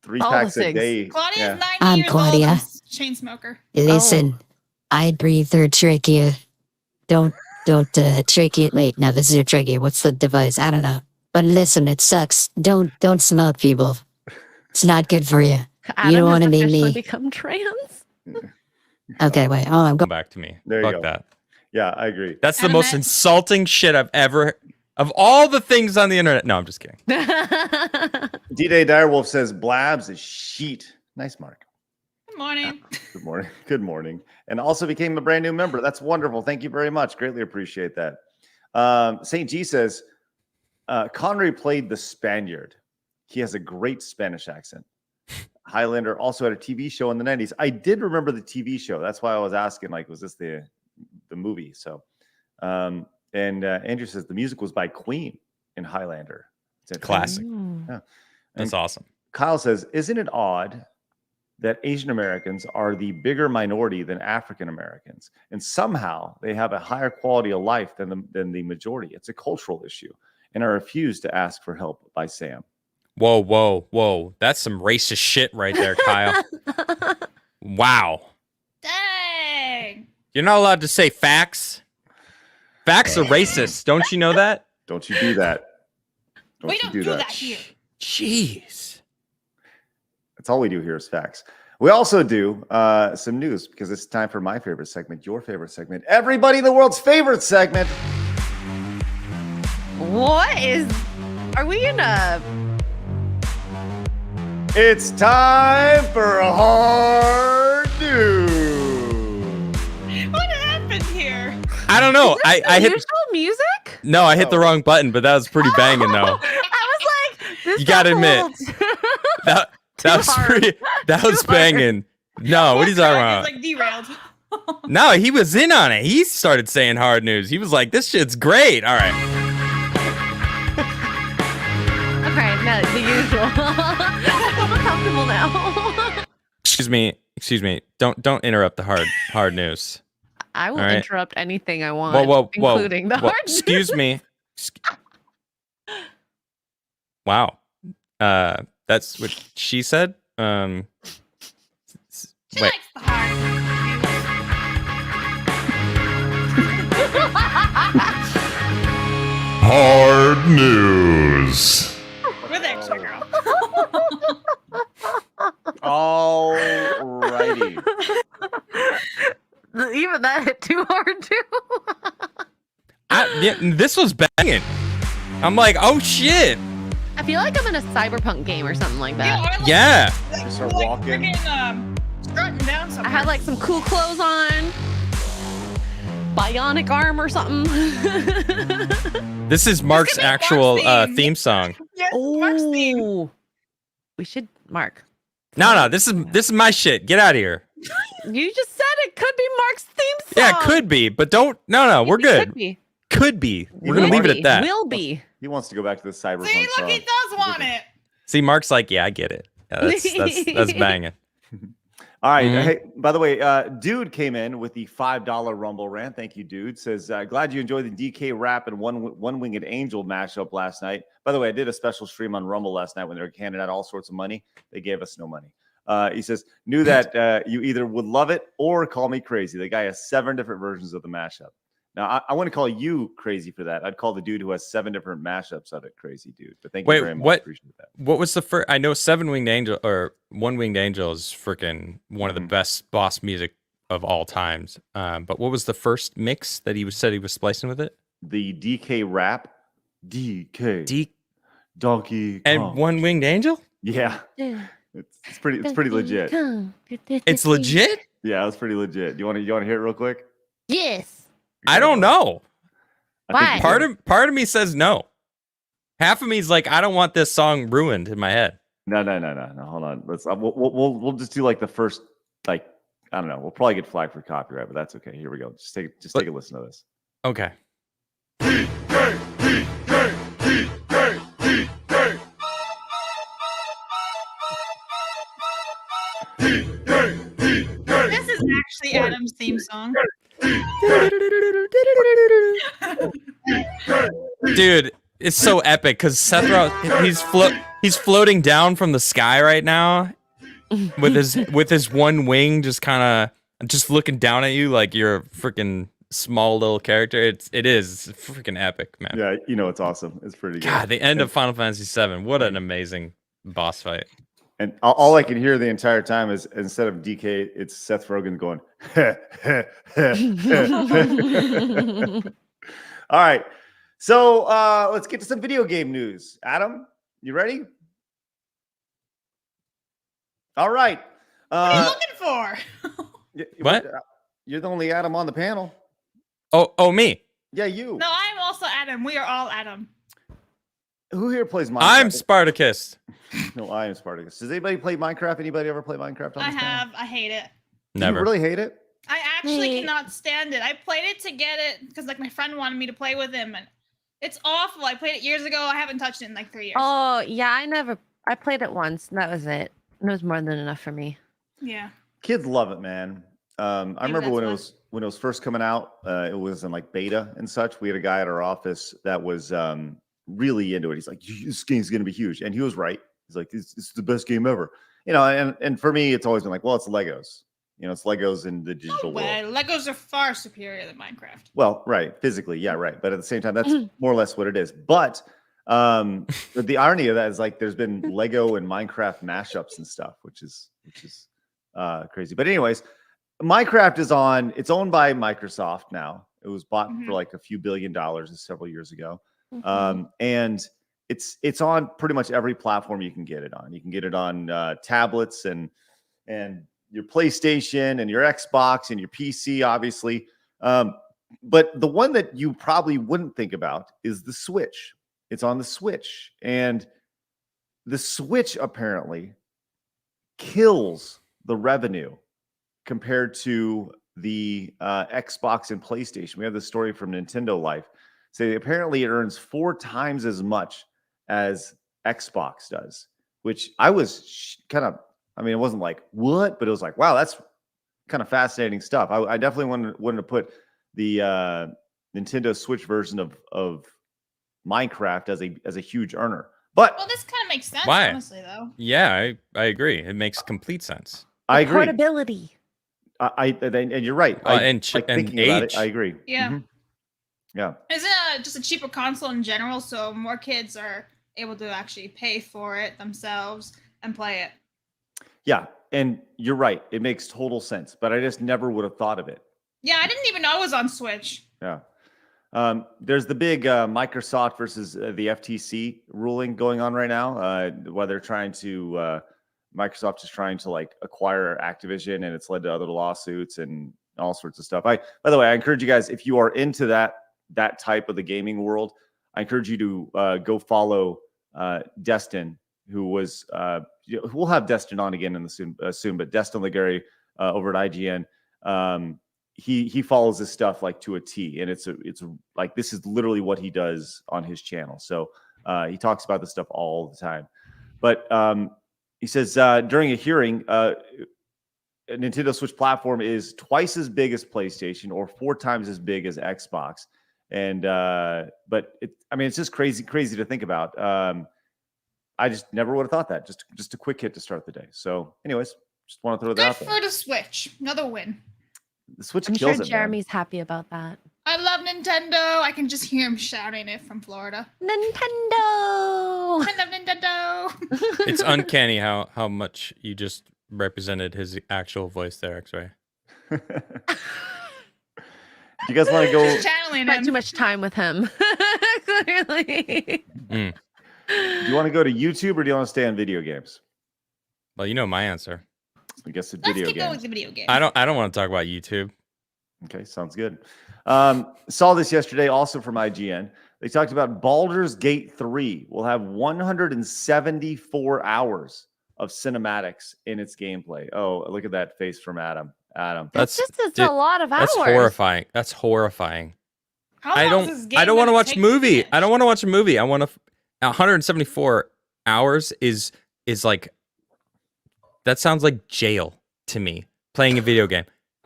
3 all packs the a things. day. Claudia's 90 I'm years Claudia. old. And chain smoker. Listen, I'd breathe or trachea. Don't trachea. Wait, no, this is your trachea. What's the device? I don't know. But listen, it sucks. Don't smoke, people. It's not good for you. Adam You don't want to has be officially me. become trans. Okay, wait. Oh, I'm Come back to me. There you Fuck go. that. Yeah, I agree. That's the Adam, most that- insulting shit I've ever. Of all the things on the internet. No, I'm just kidding. D-Day Direwolf says blabs is sheet. Nice, Mark. Good morning. Good morning. Good morning. And also became a brand new member. That's wonderful. Thank you very much. Greatly appreciate that. St. G says, Connery played the Spaniard. He has a great Spanish accent. Highlander also had a TV show in the 90s. I did remember the TV show. That's why I was asking, like, was this the movie? So And Andrew says the music was by Queen in Highlander. It's classic. Yeah. That's awesome. Kyle says, isn't it odd that Asian Americans are the bigger minority than African Americans, and somehow they have a higher quality of life than the majority? It's a cultural issue, and I refuse to ask for help. By Sam. Whoa, whoa, whoa! That's some racist shit right there, Kyle. Wow. Dang. You're not allowed to say facts. Facts are racist. Don't you know that? Don't you do that? We don't do that here. Jeez. That's all we do here is facts. We also do some news because it's time for my favorite segment, your favorite segment, everybody in the world's favorite segment. What is... Are we in a... It's time for hard news. What happened here? I don't know. I hit usual music? No, I hit the wrong button, but that was pretty banging though. I was like, this You gotta admit. That was hard. pretty. That was banging. No, what are you talking about? It's like derailed. No, he was in on it. He started saying hard news. He was like, "This shit's great." All right. Okay, no, the usual. I'm comfortable now. Excuse me. Don't interrupt the hard news. I will All right. interrupt anything I want, Whoa, including the whoa. hard Excuse me. Wow. That's what she said. She Wait. likes the hard Hard news. With XRay Girl. Alrighty. Even that hit too hard too. This was banging. I'm like, oh shit. I feel like I'm in a cyberpunk game or something like that. Yeah. You start walking. Strutting down somewhere. I had like some cool clothes on, bionic arm or something. This is Mark's actual theme song. Yes, Mark's theme. Ooh. We should Mark. No, this is my shit. Get out of here. You just said it could be Mark's theme song. Yeah, it could be, but don't. No, we're good. Could be. Could be. We're gonna leave it at that. Will be. He wants to go back to the cyberpunk. See, look, he does want it. See, Mark's like, yeah, I get it. Yeah, that's banging. All right. Mhm. Hey, by the way, Dude came in with the $5 Rumble rant. Thank you, Dude. Says, glad you enjoyed the DK Rap and One Winged Angel mashup last night. By the way, I did a special stream on Rumble last night when they were handing out all sorts of money. They gave us no money. He says, knew that you either would love it or call me crazy. The guy has 7 different versions of the mashup. Now, I wouldn't call you crazy for that. I'd call the dude who has 7 different mashups of it crazy, dude. But thank you very much. What? Appreciate that. What was the first? I know Seven Winged Angel or One Winged Angel is freaking one of the best boss music of all times. But what was the first mix that he said he was splicing with it? The DK Rap. DK. Donkey and Kong. One Winged Angel. Yeah. It's pretty legit. It's legit. Yeah, it's pretty legit. You want to hear it real quick? Yes. I don't know. Why? Part of me says no. Half of me is like, I don't want this song ruined in my head. No. Hold on. Let's. We'll just do like the first, like, I don't know. We'll probably get flagged for copyright, but that's okay. Here we go. Just take a listen to this. Okay. This is actually Adam's theme song. Dude, it's so epic because Seth Rollins, he's floating down from the sky right now with his one wing just kind of just looking down at you like you're a freaking small little character. It's freaking epic, man. Yeah, it's awesome. It's pretty good. God, the end of Final Fantasy VII. What an amazing boss fight. And all I can hear the entire time is, instead of DK, it's Seth Rogen going. All right, so let's get to some video game news. Adam, you ready? All right. What are you looking for? What? You're the only Adam on the panel. Oh, me. Yeah, you. No, I'm also Adam. We are all Adam. Who here plays Minecraft? I'm Spartacus. No, I am Spartacus. Does anybody play Minecraft? Anybody ever play Minecraft on I this panel? have. I hate it. Never. You really hate it? I actually cannot stand it. I played it to get it because like my friend wanted me to play with him, and it's awful. I played it years ago. I haven't touched it in like 3 years. Oh yeah, I played it once, and that was it. It was more than enough for me. Yeah. Kids love it, man. I remember when it was first coming out. It was in like beta and such. We had a guy at our office that was really into it. He's like, "This game's gonna be huge," and he was right. He's like, "This is the best game ever." You know, and for me, it's always been like, well, it's Legos. You know, it's Legos in the digital world. Legos are far superior than Minecraft. Well, right, physically, yeah, right. But at the same time, that's more or less what it is. But the irony of that is like there's been Lego and Minecraft mashups and stuff, which is crazy. But anyways, Minecraft is on. It's owned by Microsoft now. It was bought for like a few $1 billion several years ago, and it's on pretty much every platform you can get it on. You can get it on tablets and your PlayStation and your Xbox and your PC, obviously. But the one that you probably wouldn't think about is the Switch. It's on the Switch. And the Switch apparently kills the revenue compared to the Xbox and PlayStation. We have this story from Nintendo Life. So apparently it earns 4 times as much as Xbox does, which I was it wasn't like, what? But it was like, wow, that's kind of fascinating stuff. I definitely wanted to put the Nintendo Switch version of Minecraft as a huge earner. But this kind of makes sense, Why? honestly, though. Yeah, I agree. It makes complete sense. I agree. Portability. And you're right. Thinking about it, I agree. Yeah. Yeah. Isn't it just a cheaper console in general, so more kids are able to actually pay for it themselves and play it? Yeah, and you're right. It makes total sense, but I just never would have thought of it. Yeah, I didn't even know it was on Switch. Yeah. There's the big Microsoft versus the FTC ruling going on right now. Where they're trying to Microsoft is trying to like acquire Activision, and it's led to other lawsuits and all sorts of stuff. By the way, I encourage you guys, if you are into that type of the gaming world, I encourage you to go follow Destin, who was we'll have Destin on again in the soon, but Destin Legary over at IGN, he follows this stuff like to a T, and it's like this is literally what he does on his channel. So he talks about this stuff all the time. But he says during a hearing, a Nintendo Switch platform is twice as big as PlayStation or 4 times as big as Xbox. And but it's just crazy to think about. I just never would have thought that. Just a quick hit to start the day. So, anyways, just want to throw that out there. Good for the Switch. Another win. The Switch I'm kills sure it. Jeremy's happy about that. I love Nintendo. I can just hear him shouting it from Florida. Nintendo. I love Nintendo. It's uncanny how much you just represented his actual voice there, X-Ray. You guys want to go? Channeling Spent him. too much time with him. Clearly. Do you want to go to YouTube or do you want to stay on video games? Well, you know my answer. I guess it's Let's video keep going games. with the video game. I don't want to talk about YouTube. Okay, sounds good. Saw this yesterday also from IGN. They talked about Baldur's Gate 3 will have 174 hours of cinematics in its gameplay. Oh, look at that face from Adam. That's a lot of hours. That's horrifying. That's horrifying. How long is this game I don't want to gonna watch a take movie. to I don't want to watch a movie. I want to 174 hours is like that sounds like jail to me. Playing a video game.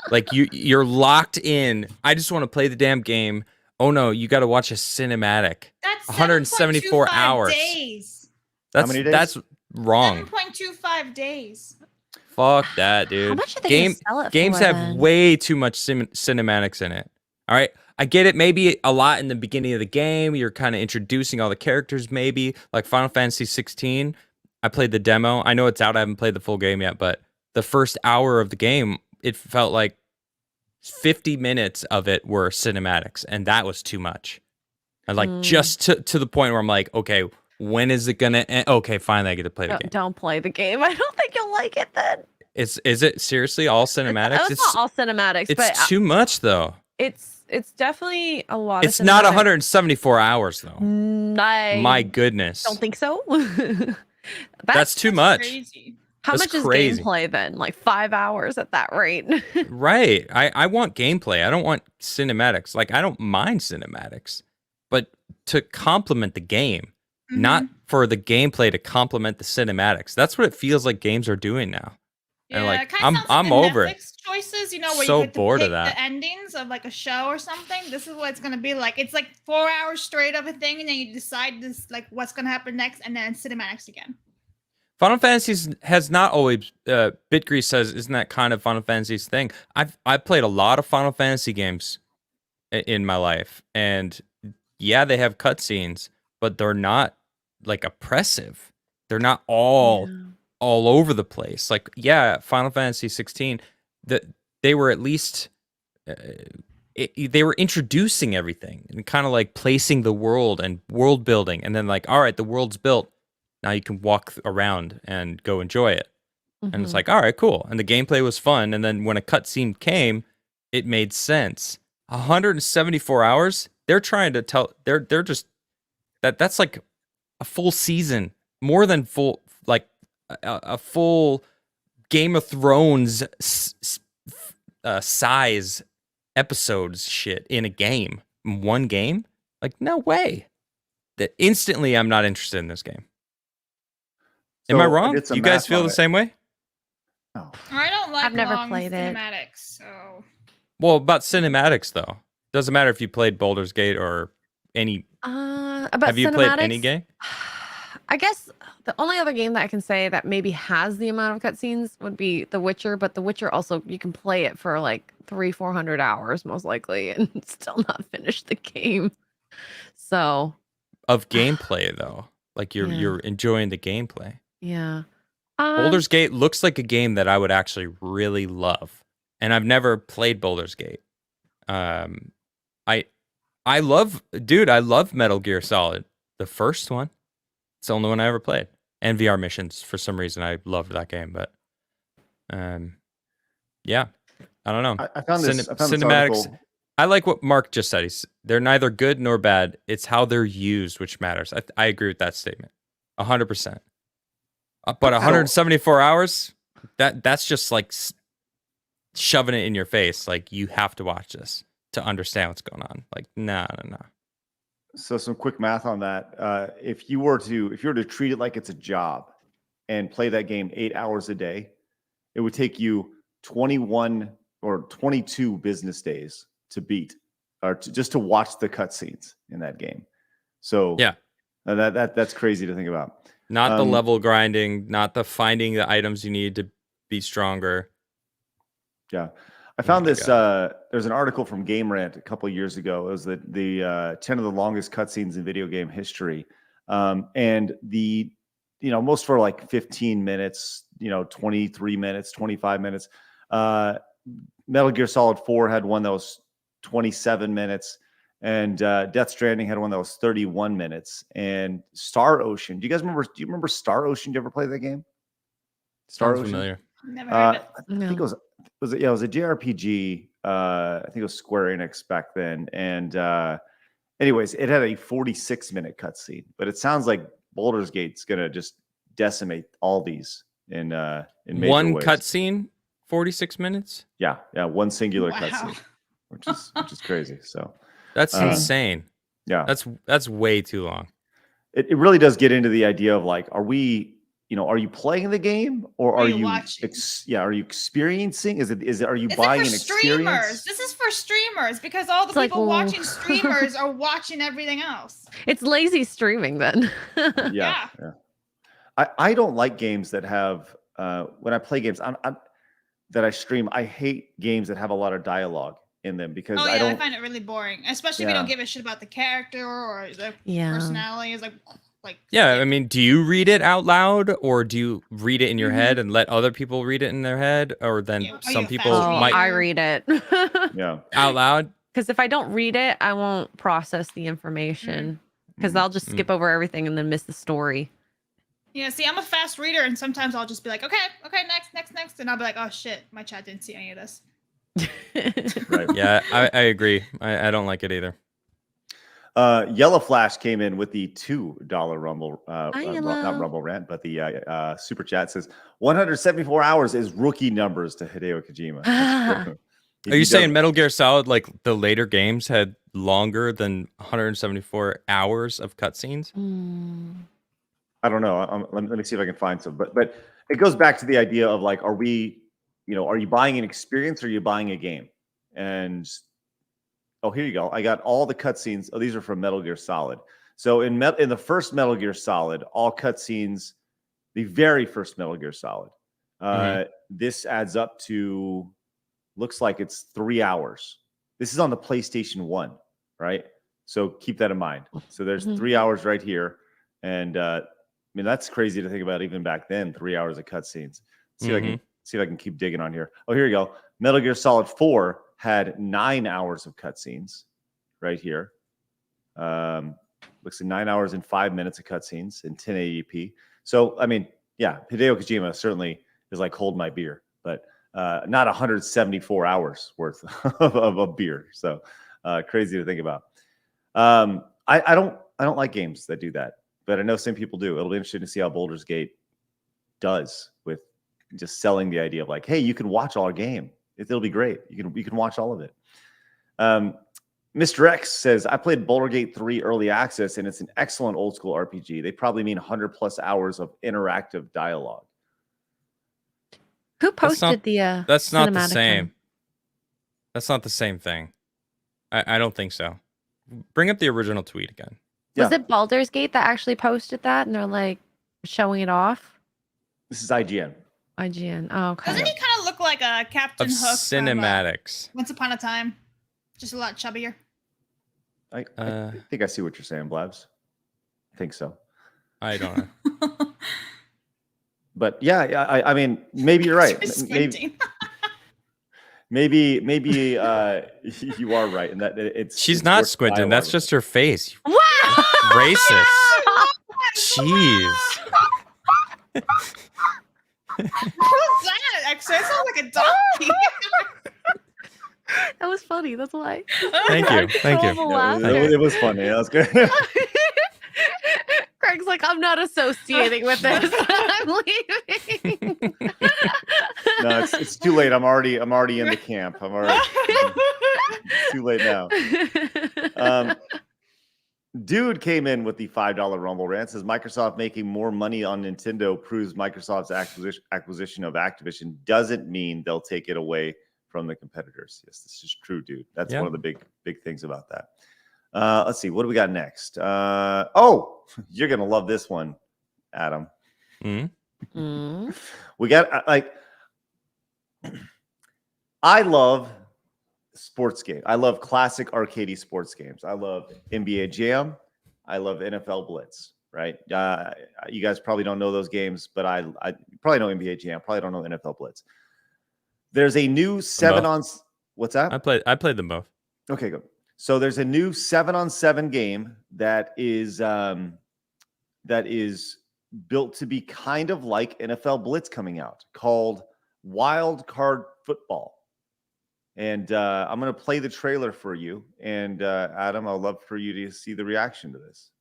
Like you're locked in. I just want to play the damn game. Oh no, you got to watch a cinematic. That's 174 hours. Days. How many days? That's wrong. 7.25 days. Fuck that, dude. How much are they gonna sell it Games for, have then? way too much cinematics in it. All right, I get it. Maybe a lot in the beginning of the game. You're kind of introducing all the characters. Maybe like Final Fantasy 16. I played the demo. I know it's out. I haven't played the full game yet, but the first hour of the game, it felt like 50 minutes of it were cinematics, and that was too much. And like just to the point where I'm like, okay, when is it gonna end? Okay, finally I get to play the game. Don't play the game. I don't think you'll like it then. Is it seriously all cinematics? It's not all cinematics, it's but too much though. It's definitely a lot. It's of not cinematics. 174 hours though. I My goodness. don't think so. That's too much. Crazy. How That's much is crazy. gameplay then? Like 5 hours at that rate. Right. I want gameplay. I don't want cinematics. Like, I don't mind cinematics, but to complement the game, not for the gameplay to complement the cinematics. That's what it feels like games are doing now. And Yeah, like, it kind of sounds I'm like the over it. Netflix choices, you know, where So you get to bored of pick that. the endings of like a show or something. This is what it's gonna be like. It's like 4 hours straight of a thing, and then you decide this like what's gonna happen next, and then cinematics again. Final Fantasy has not always. Bitgrease says, "Isn't that kind of Final Fantasy's thing?" I've played a lot of Final Fantasy games in my life, and yeah, they have cutscenes, but they're not like oppressive. They're not all over the place. Like, yeah, Final Fantasy 16, they were at least they were introducing everything and kind of like placing the world and world building, and then like, all right, the world's built. Now you can walk around and go enjoy it. And it's like, all right, cool. And the gameplay was fun. And then when a cutscene came, it made sense. 174 hours. They're trying to tell. They're just that's like a full season, more than full, like a full Game of Thrones size episodes shit in a game, one game. Like, no way. That instantly, I'm not interested in this game. Am I wrong? Do you guys feel the same way? I don't like I've never long played it. cinematics, so Well, about cinematics though, doesn't matter if you played Baldur's Gate or any. About Have you played any cinematics, game? I guess the only other game that I can say that maybe has the amount of cutscenes would be The Witcher, but The Witcher also, you can play it for like 300-400 hours most likely and still not finish the game. So Of gameplay though, like Yeah. you're enjoying the gameplay. yeah. Baldur's Gate looks like a game that I would actually really love, and I've never played Baldur's Gate. I love Metal Gear Solid, the first one. It's the only one I ever played, and VR missions. For some reason, I loved that game, but yeah, I don't know. I found this cinematics. article. I like what Mark just said. They're neither good nor bad. It's how they're used which matters. I agree with that statement, 100%. But 174 hours, that's just like shoving it in your face. Like, you have to watch this to understand what's going on. Like, no. So some quick math on that. If you were to treat it like it's a job and play that game 8 hours a day, it would take you 21 or 22 business days to beat, or just to watch the cutscenes in that game. So yeah, that's crazy to think about. Not the level grinding, not the finding the items you need to be stronger. Yeah. I found this. There's an article from Game Rant a couple of years ago. It was the 10 of the longest cutscenes in video game history, and most for like 15 minutes, 23 minutes, 25 minutes. Metal Gear Solid 4 had one that was 27 minutes, and Death Stranding had one that was 31 minutes. And Star Ocean. Do you guys remember? Do you remember Star Ocean? Did you ever play that game? Star Ocean. Familiar. Never heard of it. I think it was a JRPG. I think it was Square Enix back then. And anyways, it had a 46-minute cutscene, but it sounds like Baldur's Gate's gonna just decimate all these in major one ways. cutscene, 46 minutes. Yeah, one singular cutscene, which is crazy. So that's insane. Yeah, that's way too long. It really does get into the idea of like, are you playing the game, or are you watching? Are you experiencing? Are you buying an experience? This is for streamers, because all the people watching streamers are watching everything else. It's lazy streaming then. Yeah. I don't like games that have when I play games that I stream. I hate games that have a lot of dialogue in them, because I find it really boring, especially if you don't give a shit about the character or the personality. It's like yeah, I mean, do you read it out loud, or do you read it in your head and let other people read it in their head, or then some people might I read it out loud? Because if I don't read it, I won't process the information, because I'll just skip over everything and then miss the story. Yeah, see, I'm a fast reader, and sometimes I'll just be like, okay, next, and I'll be like, oh shit, my chat didn't see any of this. Right. Yeah, I agree. I don't like it either. Yellow Flash came in with the $2 Rumble, not Yellow. Rumble rant, but the super chat says 174 hours is rookie numbers to Hideo Kojima. That's true. Are you saying Metal Gear Solid, like the later games, had longer than 174 hours of cutscenes? I don't know. Let me see if I can find some. But it goes back to the idea of like, are we, are you buying an experience or are you buying a game? And here you go. I got all the cutscenes. Oh, these are from Metal Gear Solid. So in the first Metal Gear Solid, all cutscenes, the very first Metal Gear Solid, this adds up to, looks like it's 3 hours. This is on the PlayStation 1, right? So keep that in mind. So there's 3 hours right here. And I mean, that's crazy to think about even back then, 3 hours of cutscenes. See if I can keep digging on here. Oh, here you go. Metal Gear Solid 4 had 9 hours of cutscenes right here. Looks like 9 hours and 5 minutes of cutscenes in 1080p. So, I mean, yeah, Hideo Kojima certainly is like hold my beer, but not 174 hours worth of a beer. So crazy to think about. I don't like games that do that, but I know some people do. It'll be interesting to see how Baldur's Gate does with just selling the idea of like, hey, you can watch our game. It'll be great. You can watch all of it. Mr. X says, I played Baldur's Gate 3 early access, and it's an excellent old school RPG. They probably mean 100+ hours of interactive dialogue. Who posted That's not the cinematic same. one? That's not the same thing. I don't think so. Bring up the original tweet again. Was it Baldur's Gate that actually posted that, and they're like showing it off? This is IGN. IGN. Oh, okay. Doesn't he kind of look like a Captain Of Hook cinematics. from Once Upon a Time? Just a lot chubbier. I think I see what you're saying, Blabs. I think so. I don't know. But yeah, I mean, maybe you're right. Maybe you are right, and that it's. She's not squinting. That's just her face. Wow! Racist. Jeez. Who's that? Actually, it sounds like a donkey. That was funny. That's why. Thank you. Thank you. It was funny. That was good. Craig's like, I'm not associating with this. I'm leaving. No, it's too late. I'm already in the camp. It's too late now. Dude came in with the $5 Rumble rant. Says Microsoft making more money on Nintendo proves Microsoft's acquisition of Activision doesn't mean they'll take it away from the competitors. Yes, this is true, dude. That's one of the big things about that. Let's see. What do we got next? You're going to love this one, Adam. We got I love sports games. I love classic arcadey sports games. I love NBA Jam. I love NFL Blitz, right? You guys probably don't know those games, but I probably know NBA Jam. Probably don't know NFL Blitz. There's a new 7-on. What's that? I played them both. Okay, good. So there's a new 7-on-7 game that is built to be kind of like NFL Blitz coming out, called Wild Card Football. And I'm going to play the trailer for you. And Adam, I'd love for you to see the reaction to this.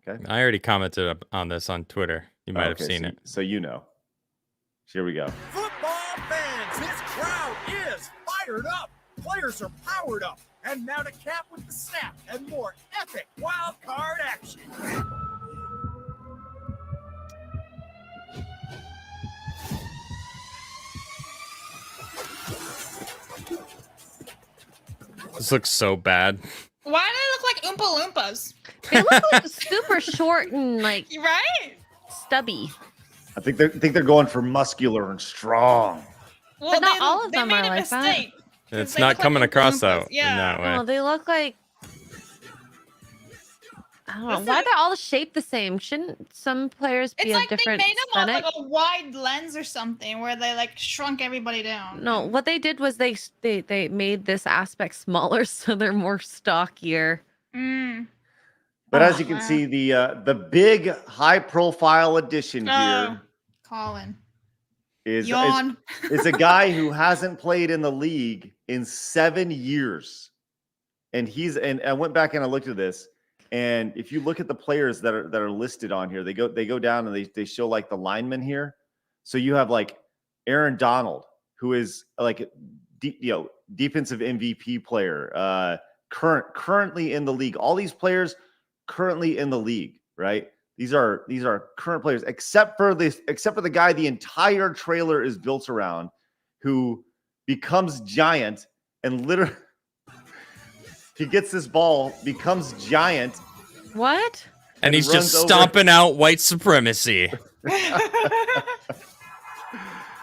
Okay. I already commented on this on Twitter. You might have seen it. So you know. Here we go. Football fans, this crowd is fired up. Players are powered up. And now to cap with the snap and more epic wild card action. This looks so bad. Why do they look like Oompa Loompas? They look like super short and like stubby. I think they're going for muscular and strong. Well, but not all of them are like that. It's not coming across though in that way. Oh, they look like I don't know. Why they're all shaped the same? Shouldn't some players be a different they made them aesthetic? on like a wide lens or something where they like shrunk everybody down. No, what they did was they made this aspect smaller so they're more stockier. But as you can see, the big high profile addition here Colin. is a guy who hasn't played in the league in 7 years. And I went back and I looked at this, And if you look at the players that are listed on here, they go down and they show like the linemen here. So you have like Aaron Donald, who is like defensive MVP player, currently in the league. All these players currently in the league, right? These are current players, except for the guy the entire trailer is built around, who becomes giant and literally he gets this ball, becomes giant. What? And he's just stomping out white supremacy.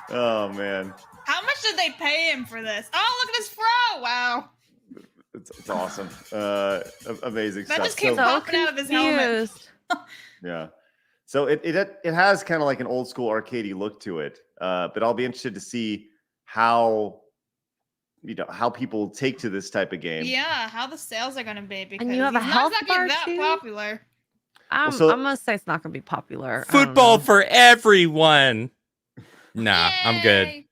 Oh man. How much did they pay him for this? Oh, look at his fro! Wow. It's awesome. Amazing That stuff. just keeps popping out of his helmet. Yeah. So it has kind of like an old school arcadey look to it. But I'll be interested to see how people take to this type of game. Yeah, how the sales are going to be, because you have a he's health not bar that too? popular. I'm gonna say it's not gonna be popular. Football for everyone. Nah, I'm good.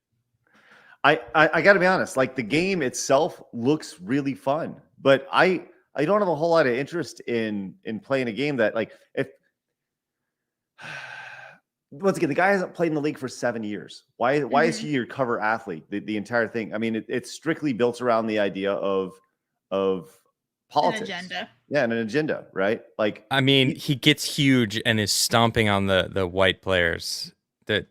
I got to be honest. Like, the game itself looks really fun, but I don't have a whole lot of interest in playing a game that, like, if once again, the guy hasn't played in the league for 7 years. Why is he your cover athlete? The entire thing. I mean, it's strictly built around the idea of politics. An agenda. Yeah, and an agenda, right? Like, I mean, he gets huge and is stomping on the white players. Did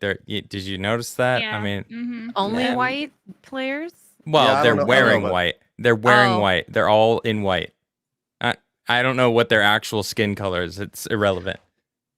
you notice that? Yeah. I mean, only white players. well, Yeah, I they're don't know, wearing but- white. They're wearing Oh. white. They're all in white. I don't know what their actual skin color is. It's irrelevant.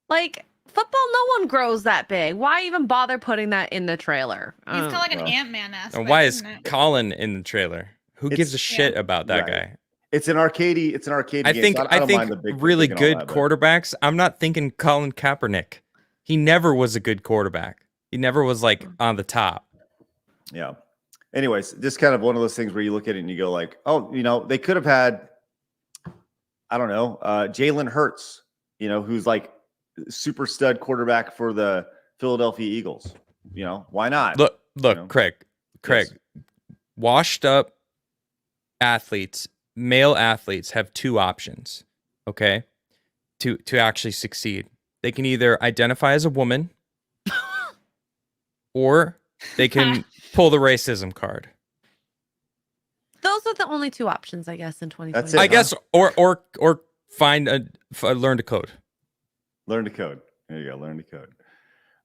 Like football, no one grows that big. Why even bother putting that in the trailer? He's kind of like an Well. Ant-Man aspect. And why is isn't it? Colin in the trailer? Who gives a shit about that right. guy? it's an arcade. It's an arcade. I game, think so I don't think mind the big really pick and all good that, but- quarterbacks. I'm not thinking Colin Kaepernick. He never was a good quarterback. He never was like on the top. Yeah. Anyways, just kind of one of those things where you look at it and you go like, oh, they could have had, I don't know, Jalen Hurts, who's like super stud quarterback for the Philadelphia Eagles. Why not? Look, Craig, Yes. washed up athletes, male athletes have two options, okay, to actually succeed. They can either identify as a woman or they can pull the racism card. Those are the only two options, I guess, in 2020. That's it. I guess, or find learn to code. Learn to code. There you go. Learn to code.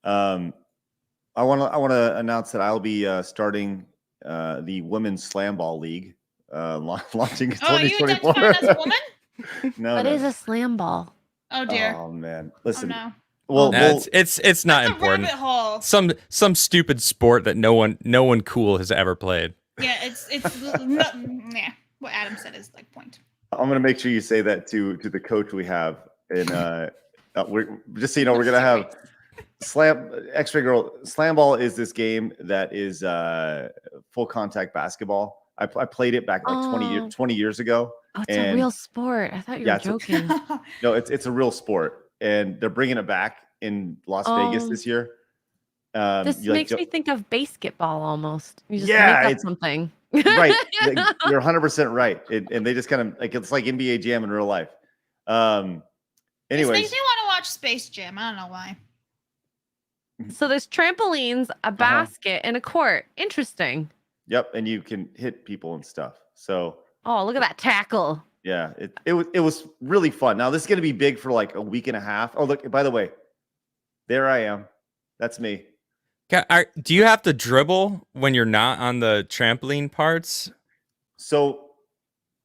I want to announce that I'll be starting the Women's SlamBall League, launching in Oh, you 2024. identify as a woman? No, What no. is a slam ball? Oh dear. Oh man, Oh listen. no. Well, It's not It's a important. rabbit hole. Some stupid sport that no one cool has ever played. Yeah, it's yeah. What Adam said is like point. I'm gonna make sure you say that to the coach we have, and we're just so you know, we're gonna have XRay Girl. SlamBall is this game that is full contact basketball. I played it back like 20 years ago. Oh, it's a real sport. I thought you were joking. No, it's a real sport, and they're bringing it back in Las Vegas this year. This you, like, makes me think of basketball almost. You just Yeah, make up it's- something. right. You're 100% right. And they just kind of like, it's like NBA Jam in real life. This Anyways, makes me want to watch Space Jam. I don't know why. So there's trampolines, a basket, and a court. Interesting. yep, and you can hit people and stuff. So Oh, look at that tackle. yeah, it was really fun. Now this is gonna be big for like a week and a half. Oh, look, by the way, there I am. That's me. Do you have to dribble when you're not on the trampoline parts? So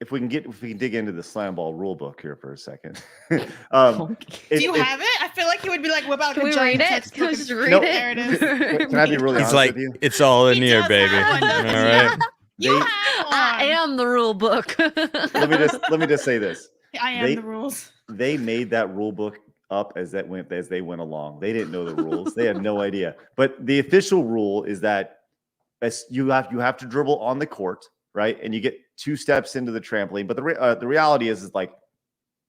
if we can dig into the SlamBall rule book here for a second. Do you have it? I feel like he would be like, whip out Can a we giant read it? textbook Can we and- just read Nope. it? There it is. Can I be really He's honest like, with you? it's all in He here, does baby. have one, All doesn't he? right. You They- have I one. am the rule book. let me just say this. I am they- the rules. They made that rule book up as they went along. They didn't know the rules. They had no idea. But the official rule is that you have to dribble on the court, right? And you get 2 steps into the trampoline. But the reality is like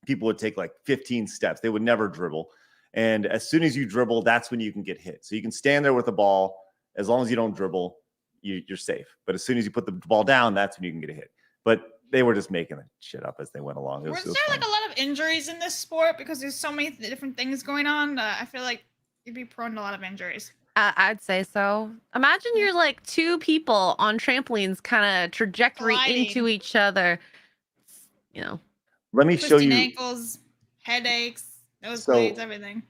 people would take like 15 steps. They would never dribble. And as soon as you dribble, that's when you can get hit. So you can stand there with the ball. As long as you don't dribble, you're safe. But as soon as you put the ball down, that's when you can get a hit. But they were just making shit up as they went along. Was there like a lot of injuries in this sport because there's so many different things going on? I feel like you'd be prone to a lot of injuries. I'd say so. Imagine you're like two people on trampolines, kind of trajectory into each other. You know. Let me show you. Ankles, headaches, nosebleeds, everything.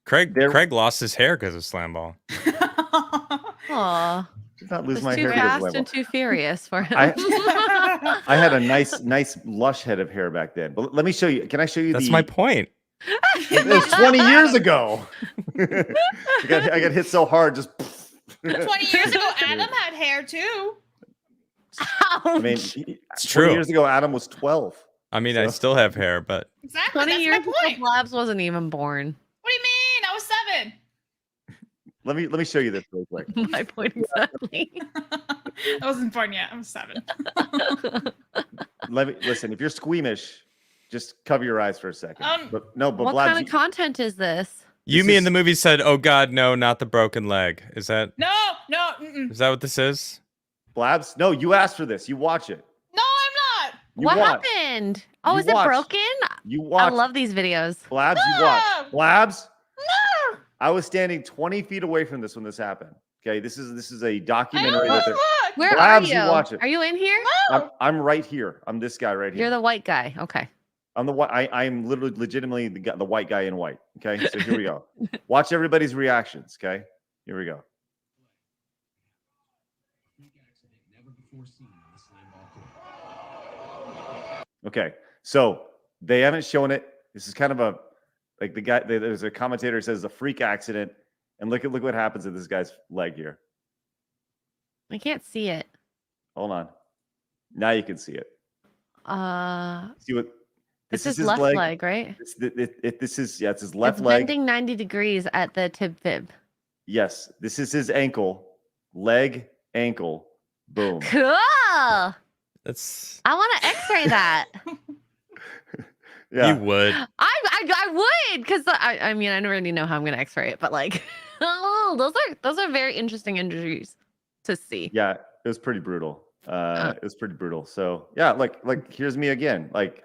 Craig lost his hair because of SlamBall. Aw. Did not lose my too hair. fast and too furious for him. I had a nice lush head of hair back then. But let me show you. Can I show you? That's my point. It was 20 years ago. I got hit so hard. Just 20 years ago, Adam had hair too. I mean, it's true. 20 years ago, Adam was 12. I mean, I still have hair, but Exactly. 20 That's years my point. ago, Labs wasn't even born. What do you mean? I was 7. Let me show you this real quick. My point exactly. I wasn't born yet. I was 7. Listen. If you're squeamish, just cover your eyes for a second. But what Blabs, kind of content is this? Yumi in the movie said, "Oh God, no, not the broken leg." Is that? No. Mm-mm. Is that what this is? Blabs, no, you asked for this. You watch it. No, I'm not. You What watch. happened? Oh, You is it watch. broken? You watch. I love these videos. Blabs, you watch. Blabs. No. I was standing 20 feet away from this when this happened. Okay, this is a documentary. Where Blabs, are you? watch it. Are you in here? I'm right here. I'm this guy right here. You're the white guy. Okay. I'm the white. I'm literally, legitimately the white guy in white. Okay, so here we go. Watch everybody's reactions. Okay, here we go. Okay, so they haven't shown it. This is kind of like the guy. There's a commentator who says a freak accident, and look what happens to this guy's leg here. I can't see it. Hold on. Now you can see it. See what? This is his left leg, right? This is it's his left it's leg. bending 90 degrees at the tib fib. Yes, this is his ankle, leg, ankle, boom. Cool. That's. I want to X-ray that. Yeah, you would. I would, because I mean I don't really know how I'm gonna X-ray it, but like, oh, those are very interesting injuries to see. Yeah, it was pretty brutal. It was pretty brutal. So yeah, like here's me again. Like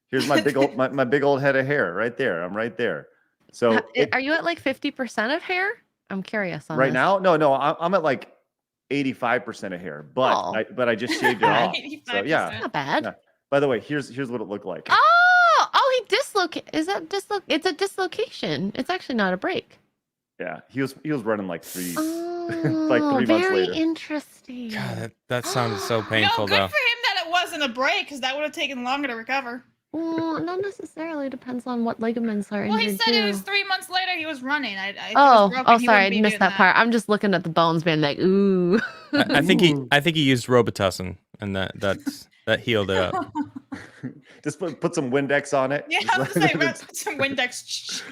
here's my big old my big old head of hair right there. I'm right there. So are you at like 50% of hair? I'm curious on right this. now. No, I'm at like 85% of hair, but I just shaved it off. So yeah, not bad. Yeah. By the way, here's what it looked like. Oh, he dislocated. Is that It's a dislocation. It's actually not a break. Yeah, he was running like three. Oh, like 3 months very later. interesting. God, that sounded so painful, Good though. for him that it wasn't a break, because that would have taken longer to recover. Well, not necessarily. Depends on what ligaments are Well, injured he said it too. was 3 months later he was running. If it Oh, was broken, he sorry, I wouldn't be missed doing that part. I'm just looking at the bones, being like, ooh. I think he used Robitussin, and that healed it up. Just put some Windex on it. Yeah, I was gonna say, put some Windex.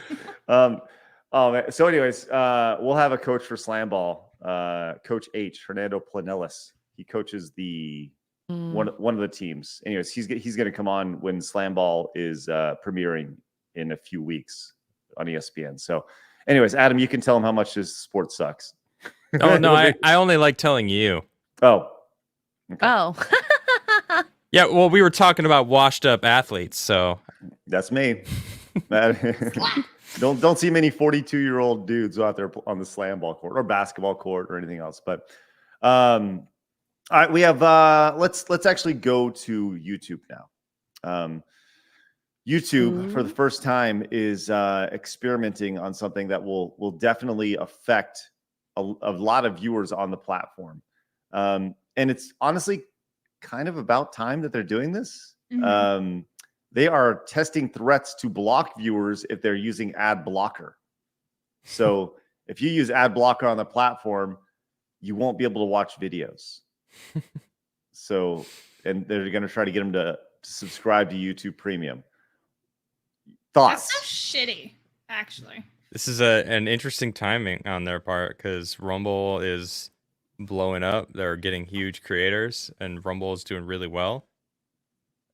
Oh man. So anyways, we'll have a coach for SlamBall, Coach H, Fernando Planellis. He coaches the one of the teams. Anyways, he's going to come on when SlamBall is premiering in a few weeks on ESPN. So anyways, Adam, you can tell him how much this sport sucks. Oh no, I only like telling you. Oh. Okay. Oh. Yeah, well, we were talking about washed up athletes, so that's me. Don't see many 42-year-old dudes out there on the SlamBall court or basketball court or anything else. But all right, we have let's actually go to YouTube now. YouTube for the first time is experimenting on something that will definitely affect a lot of viewers on the platform. And it's honestly kind of about time that they're doing this. Mm-hmm. They are testing threats to block viewers if they're using ad blocker. So if you use ad blocker on the platform, you won't be able to watch videos. So, and they're going to try to get them to subscribe to YouTube Premium. Thoughts? That's so shitty, actually. This is an interesting timing on their part because Rumble is blowing up. They're getting huge creators, and Rumble is doing really well.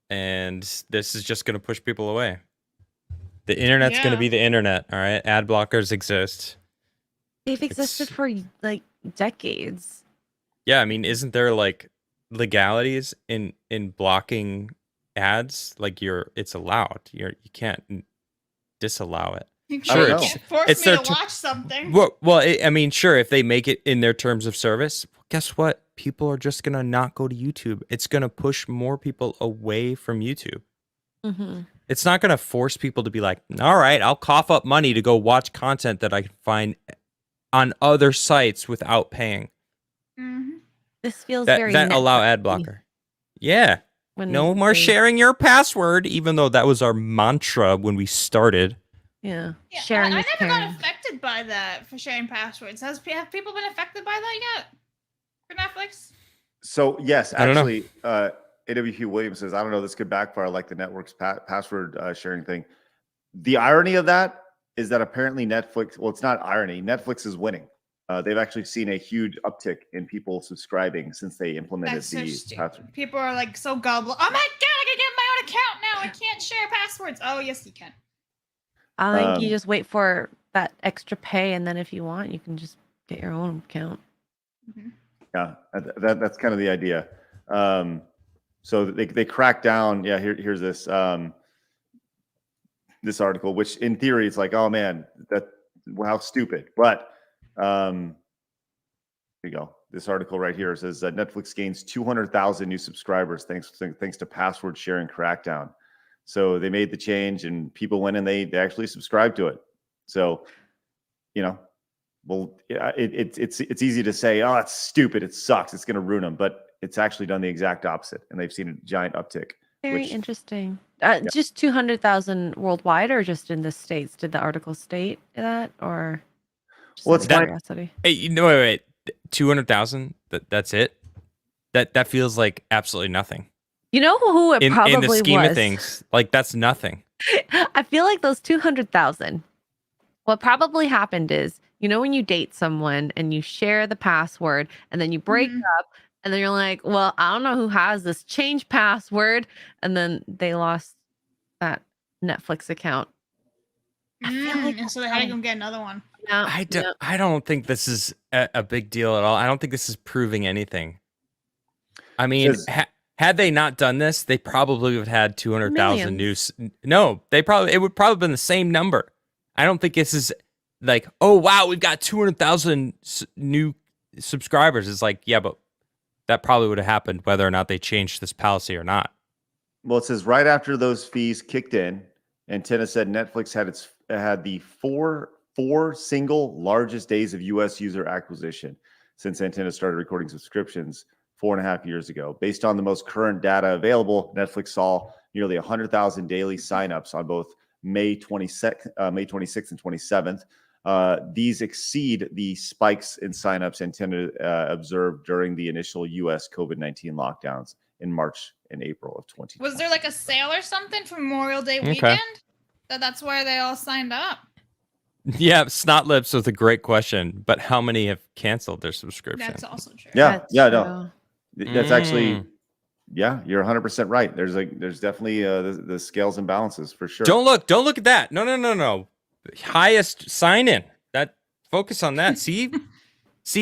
And this is just going to push people away. The internet's going to be the internet, all right? Ad blockers exist. They've existed for like decades. Yeah, I mean, isn't there like legalities in blocking ads, like it's allowed. You can't disallow it. You Sure, can't force me to watch something. Well, I mean, sure, if they make it in their terms of service, guess what? People are just gonna not go to YouTube. It's gonna push more people away from YouTube. Mm-hmm. It's not gonna force people to be like, all right, I'll cough up money to go watch content that I can find on other sites without paying. Mm-hmm. This feels that very allow ad blocker. Yeah. No more sharing your password, even though that was our mantra when we started. Yeah. Sharing I never got affected by that for sharing passwords. Have people been affected by that yet for Netflix? So yes, actually, AWP Williams says, I don't know, this could backfire like the network's password sharing thing. The irony of that is that apparently Netflix, well, it's not irony. Netflix is winning. They've actually seen a huge uptick in people subscribing since they implemented password. People are like so gullible. Oh my God, I can get my own account now. I can't share passwords. Oh, yes, you can. I think you just wait for that extra pay, and then if you want, you can just get your own account. Mm-hmm. Yeah, that's kind of the idea. So they crack down. Yeah, here's this this article, which in theory it's like, oh man, how stupid. But here you go. This article right here says that Netflix gains 200,000 new subscribers thanks to password sharing crackdown. So they made the change, and people went and they actually subscribed to it. So, well, yeah, it's easy to say, oh, it's stupid, it sucks, it's going to ruin them, but it's actually done the exact opposite, and they've seen a giant uptick. Very interesting. Just 200,000 worldwide, or just in the States? Did the article state that, or? Well, it's curiosity. Hey, wait. 200,000. That's it. That feels like absolutely nothing. You know who it probably was? In the scheme of things, like that's nothing. I feel like those 200,000. What probably happened is, when you date someone and you share the password and then you break up and then you're like, well, I don't know who has this, change password. And then they lost that Netflix account. I feel like so they had to go get another one. No, I don't think this is a big deal at all. I don't think this is proving anything. I mean, had they not done this, they probably would have had 200,000 new. No, it would probably have been the same number. I don't think this is like, oh wow, we've got 200,000 new subscribers. It's like, yeah, but that probably would have happened whether or not they changed this policy or not. Well, it says right after those fees kicked in, Antenna said Netflix had the four single largest days of U.S. user acquisition since Antenna started recording subscriptions 4.5 years ago. Based on the most current data available, Netflix saw nearly 100,000 daily signups on both May 26th and 27th. These exceed the spikes in signups Antenna observed during the initial U.S. COVID-19 lockdowns in March and April of 2020. Was there like a sale or something for Memorial Day weekend? That's why they all signed up. Yeah, Snot Lips with a great question, but how many have canceled their subscription? That's also true. Yeah, no, that's actually, yeah, you're 100% right. There's definitely the scales and balances for sure. Don't look at that. No. Highest sign in. Focus on that. See,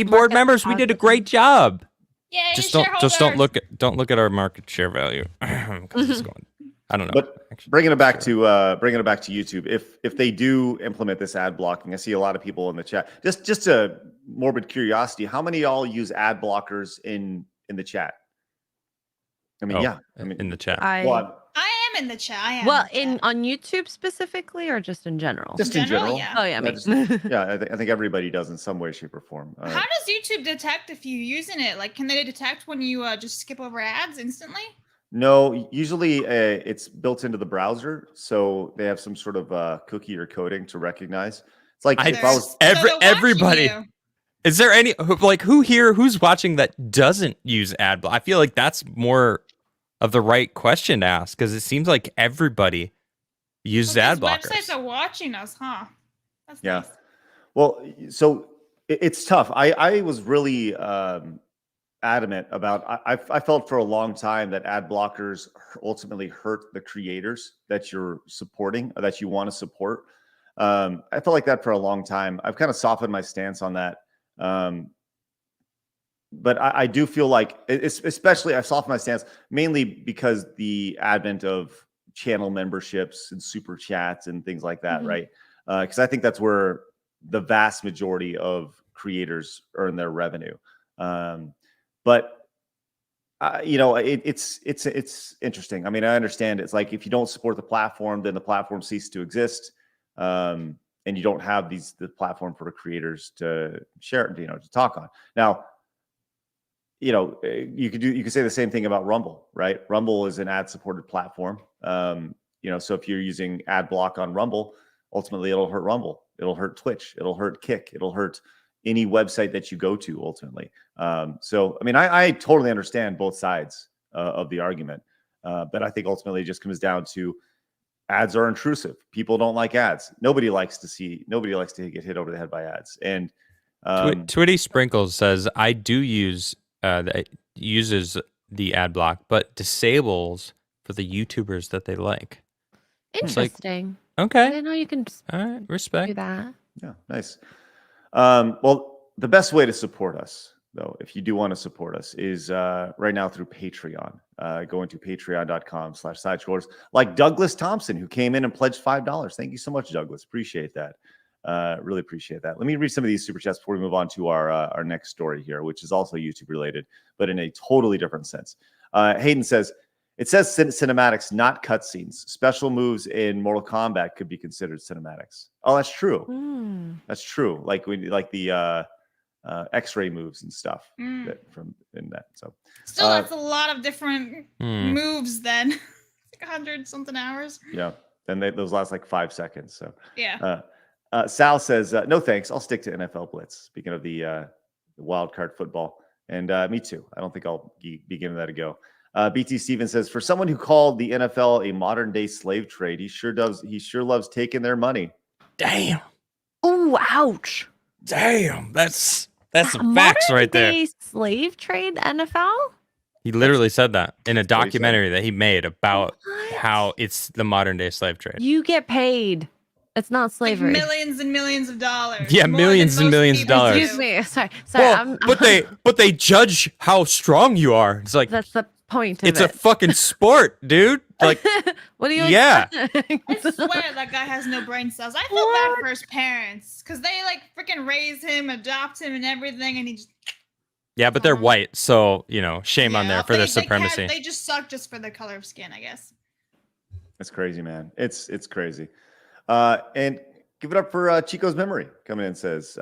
board members, we did a great job. Yeah, just don't look at our market share value because it's going. I don't know. But bringing it back to YouTube, if they do implement this ad blocking, I see a lot of people in the chat. Just a morbid curiosity, how many of y'all use ad blockers in the chat? I mean, in the chat. I am in the chat. On YouTube specifically, or just in general? Just in general. Yeah. Oh yeah, me. I think everybody does in some way, shape, or form. How does YouTube detect if you're using it? Like, can they detect when you just skip over ads instantly? No, usually it's built into the browser, so they have some sort of cookie or coding to recognize. It's like if I was everybody. Is there any who's watching that doesn't use ad block? I feel like that's more of the right question to ask because it seems like everybody uses ad blockers. Websites are watching us, huh? That's nice. Well, so it's tough. I was really adamant about. I felt for a long time that ad blockers ultimately hurt the creators that you're supporting, or that you want to support. I felt like that for a long time. I've kind of softened my stance on that. but I do feel like, especially I've softened my stance mainly because the advent of channel memberships and super chats and things like that, right? Because I think that's where the vast majority of creators earn their revenue. But you know, it's interesting. I mean, I understand it's like if you don't support the platform, then the platform ceases to exist, and you don't have the platform for the creators to share, you know, to talk on. Now, you know, you could say the same thing about Rumble, right? Rumble is an ad-supported platform. You know, so if you're using ad block on Rumble, ultimately it'll hurt Rumble, it'll hurt Twitch, it'll hurt Kick, it'll hurt any website that you go to ultimately. So, I mean, I totally understand both sides of the argument, but I think ultimately it just comes down to ads are intrusive. People don't like ads. Nobody likes to get hit over the head by ads. And Twitty Sprinkles says, I do use that uses the ad block, but disables for the YouTubers that they like. Interesting. Like, okay. I didn't know you can all right, respect. do that. Yeah, nice. Well, the best way to support us, though, if you do want to support us, is right now through Patreon. Going to patreon.com/sidescrollers. Like Douglas Thompson, who came in and pledged $5. Thank you so much, Douglas. Appreciate that. Really appreciate that. Let me read some of these super chats before we move on to our next story here, which is also YouTube related, but in a totally different sense. Hayden says, it says cinematics, not cutscenes. Special moves in Mortal Kombat could be considered cinematics. Oh, that's true. That's true. Like the X-ray moves and stuff that from in that. So still, that's a lot of different moves. Then like 100-something hours. Yeah, and those last like 5 seconds. So yeah. Sal says, no thanks. I'll stick to NFL Blitz. Speaking of the wild card football, and me too. I don't think I'll be giving that a go. BT Stevens says, for someone who called the NFL a modern day slave trade, he sure does. He sure loves taking their money. Damn. Oh, ouch. Damn. That's some facts right there. Slave trade NFL? He literally said that in a documentary that he made about how it's the modern day slave trade. You get paid. It's not slavery. Like millions and millions of dollars. Yeah, millions and millions of dollars. Excuse me. Sorry. Well, but they judge how strong you are. It's like that's the point of it's a fucking sport, dude. Like what do you I swear that guy has no brain cells. I feel bad for his parents because they like freaking raise him, adopt him, and everything, and he just yeah, but they're white, so you know, shame on there for their supremacy. They just suck just for the color of skin, I guess. That's crazy, man. It's crazy. And give it up for Chico's memory coming in, says,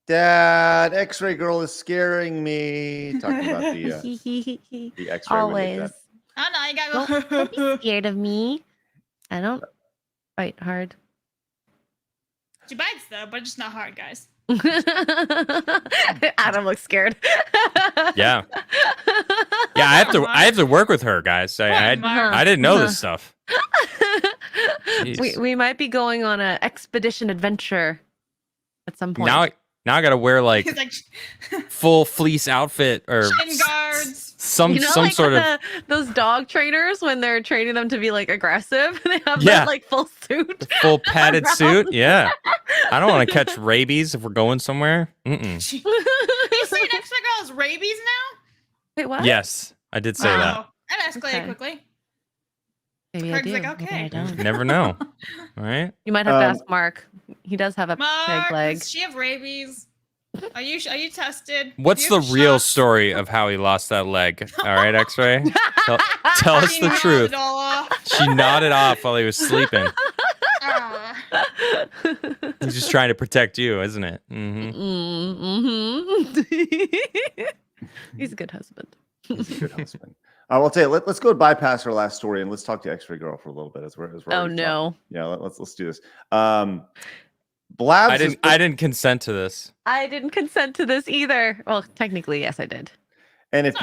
Dad, X-Ray Girl is scaring me. Talking about the X-ray. Always. Oh no, you gotta go. Don't be scared of me. I don't bite hard. She bites though, but just not hard, guys. Adam looks scared. Yeah. Yeah, I have to work with her, guys. I didn't know this stuff. We might be going on an expedition adventure at some point. Now I gotta wear like full fleece outfit or shin guards. Some sort of those dog trainers when they're training them to be like aggressive. They have that like full suit, full padded suit. Yeah, I don't want to catch rabies if we're going somewhere. You saying X-Ray Girl has rabies now? Wait, what? Yes, I did say that. That escalated quickly. Maybe Craig's I do. like, okay. Maybe I don't. You never know. All right. You might have to ask Mark. He does have a peg leg. Does she have rabies? Are you tested? What's the real story of how he lost that leg? All right, X-Ray. Tell us the truth. She nodded off while he was sleeping. He's just trying to protect you, isn't it? He's a good husband. He's a good husband. I'll tell you. Let's go bypass our last story and let's talk to X-Ray Girl for a little bit. As we're oh no. Talking. Yeah, let's do this. Blabs. I didn't consent to this. I didn't consent to this either. Well, technically, yes, I did. And if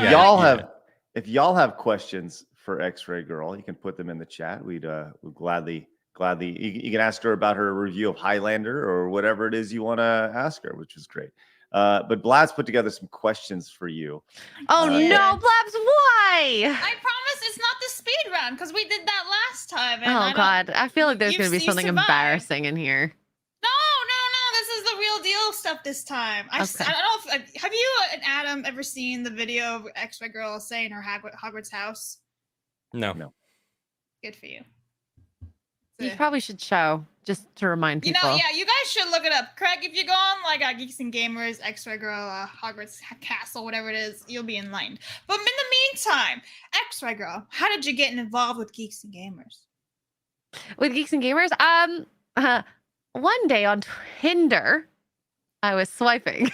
y'all have questions for X-Ray Girl, you can put them in the chat. We'd gladly. You can ask her about her review of Highlander or whatever it is you want to ask her, which is great. But Blabs put together some questions for you. Oh no, Blabs, why? I promise it's not the speed round because we did that last time. And God, I feel like there's gonna be something embarrassing in here. No, this is the real deal real stuff this time. I don't know if have you and Adam ever seen the video of XRay Girl saying her Hogwarts house? No. Good for you. You probably should show just to remind people. You know, yeah, you guys should look it up. Craig, if you go on like Geeks and Gamers, XRay Girl, Hogwarts Castle, whatever it is, you'll be enlightened. But in the meantime, XRay Girl, how did you get involved with Geeks and Gamers? With Geeks and Gamers? One day on Tinder, I was swiping.